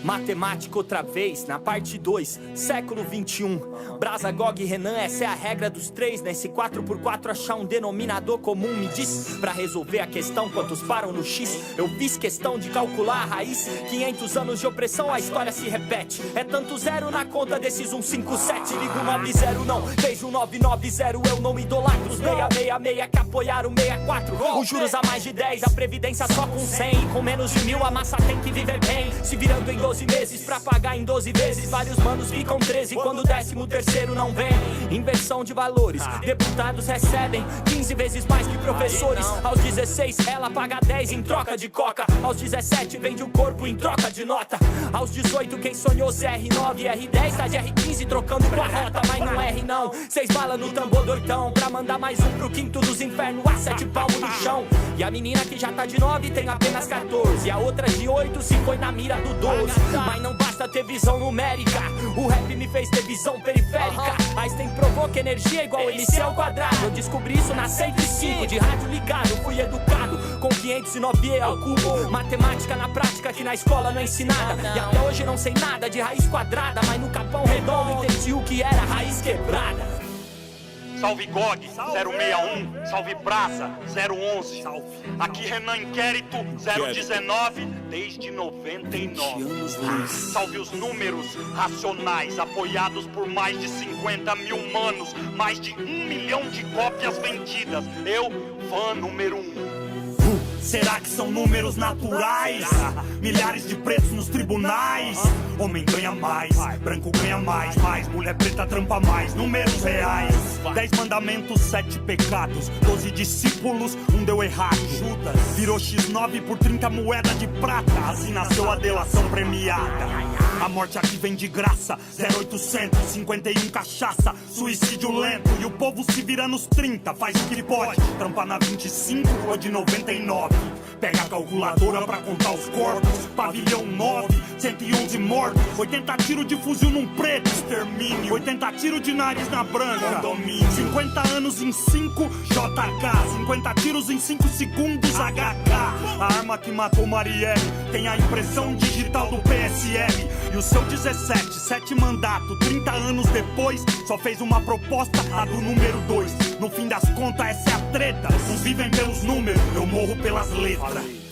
Matemática outra vez, na parte 2, século 21. Brasa, Gog e Renan, essa é a regra dos três. Nesse 4x4 achar um denominador comum. Me diz, pra resolver a questão, quantos param no X? Eu fiz questão de calcular a raiz. 500 anos de opressão, a história se repete. É tanto zero na conta desses 157. Ligo 90 não, vejo 990. Eu não idolatro os 666 que apoiaram 64. Os juros a mais de 10, a previdência só com 100. Com menos de 1000 a massa tem que viver bem. Se virando em 12 meses pra pagar em 12 vezes. Vários manos ficam 13 quando o 13º não vem. Inversão de valores, deputados recebem 15 vezes mais que professores. Aos 16 ela paga 10 em troca de coca. Aos 17 vende o corpo em troca de nota. Aos 18 quem sonhou CR9 e R10 tá de R15 trocando pra rota. Mas não R não, 6 balas no tambor doitão pra mandar mais um pro quinto dos infernos a 7 palmos no chão. E a menina que já tá de 9 tem apenas 14. E a outra de 8 se foi na mira do 12. Mas não basta ter visão numérica, o rap me fez ter visão periférica. Einstein provou que energia é igual MC ao quadrado. Eu descobri isso na 105, de rádio ligado, fui educado com 509 ao cubo. Matemática na prática que na escola não é ensinada. E até hoje não sei nada de raiz quadrada, mas no Capão Redondo entendi o que era raiz quebrada. Salve GOG 061, salve Praça 011, aqui Renan Inquérito 019 desde 99. Salve os números racionais apoiados por mais de 50 mil manos, mais de 1 milhão de cópias vendidas. Eu, fã número 1. Será que são números naturais? Milhares de pretos nos tribunais. Homem ganha mais, branco ganha mais, mulher preta trampa mais. Números reais. 10 mandamentos, 7 pecados, 12 discípulos, um deu errado. Judas virou X9 por 30 moedas de prata. Assim nasceu a delação premiada. A morte aqui vem de graça, 0800, 51 cachaça, suicídio lento. E o povo se vira nos 30, faz o que pode. Trampa na 25 ou de 99. Pega a calculadora pra contar os corpos. Pavilhão 9, 111 mortos. 80 tiros de fuzil num preto, extermínio. 80 tiros de nariz na branca, condomínio. 50 anos em 5, JK. 50 tiros em 5 segundos, HK. A arma que matou Marielle tem a impressão digital do PSL. E o seu 17, 7 mandato, 30 anos depois, só fez uma proposta, a do número 2. No fim das contas, essa é a treta. Uns vivem pelos números, eu morro pelas letras.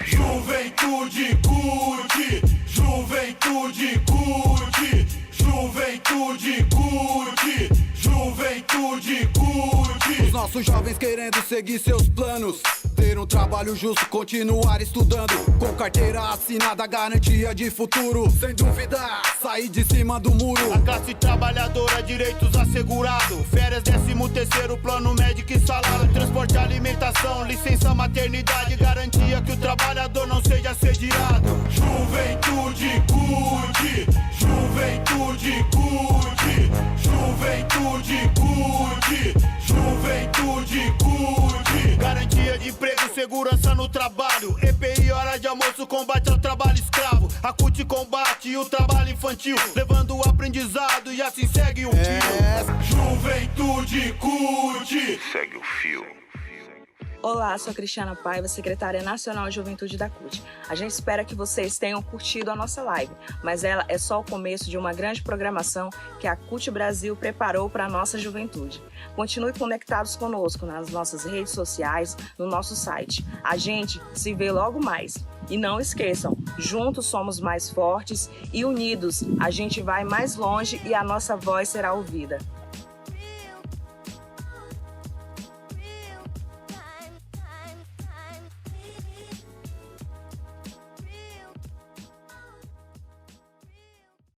Juventude curte, juventude curte, juventude curte, juventude curte. Os nossos jovens querendo seguir seus planos, ter um trabalho justo, continuar estudando, com carteira assinada, garantia de futuro. Sem dúvida, sair de cima do muro. A classe trabalhadora, direitos assegurados, férias, 13º, plano médico e salário, transporte, alimentação, licença maternidade, garantia que o trabalhador não seja assediado. Juventude curte, juventude curte, juventude curte, juventude curte. Garantia de emprego, segurança no trabalho, EPI, hora de almoço, combate ao trabalho escravo. A CUT combate o trabalho infantil, levando o aprendizado e assim segue o fio. Juventude curte, segue o fio. Olá, sou a Cristiana Paiva, secretária nacional de Juventude da CUT. A gente espera que vocês tenham curtido a nossa live, mas ela é só o começo de uma grande programação que a CUT Brasil preparou para a nossa juventude. Continue conectados conosco nas nossas redes sociais, no nosso site. A gente se vê logo mais. E não esqueçam, juntos somos mais fortes e unidos a gente vai mais longe e a nossa voz será ouvida.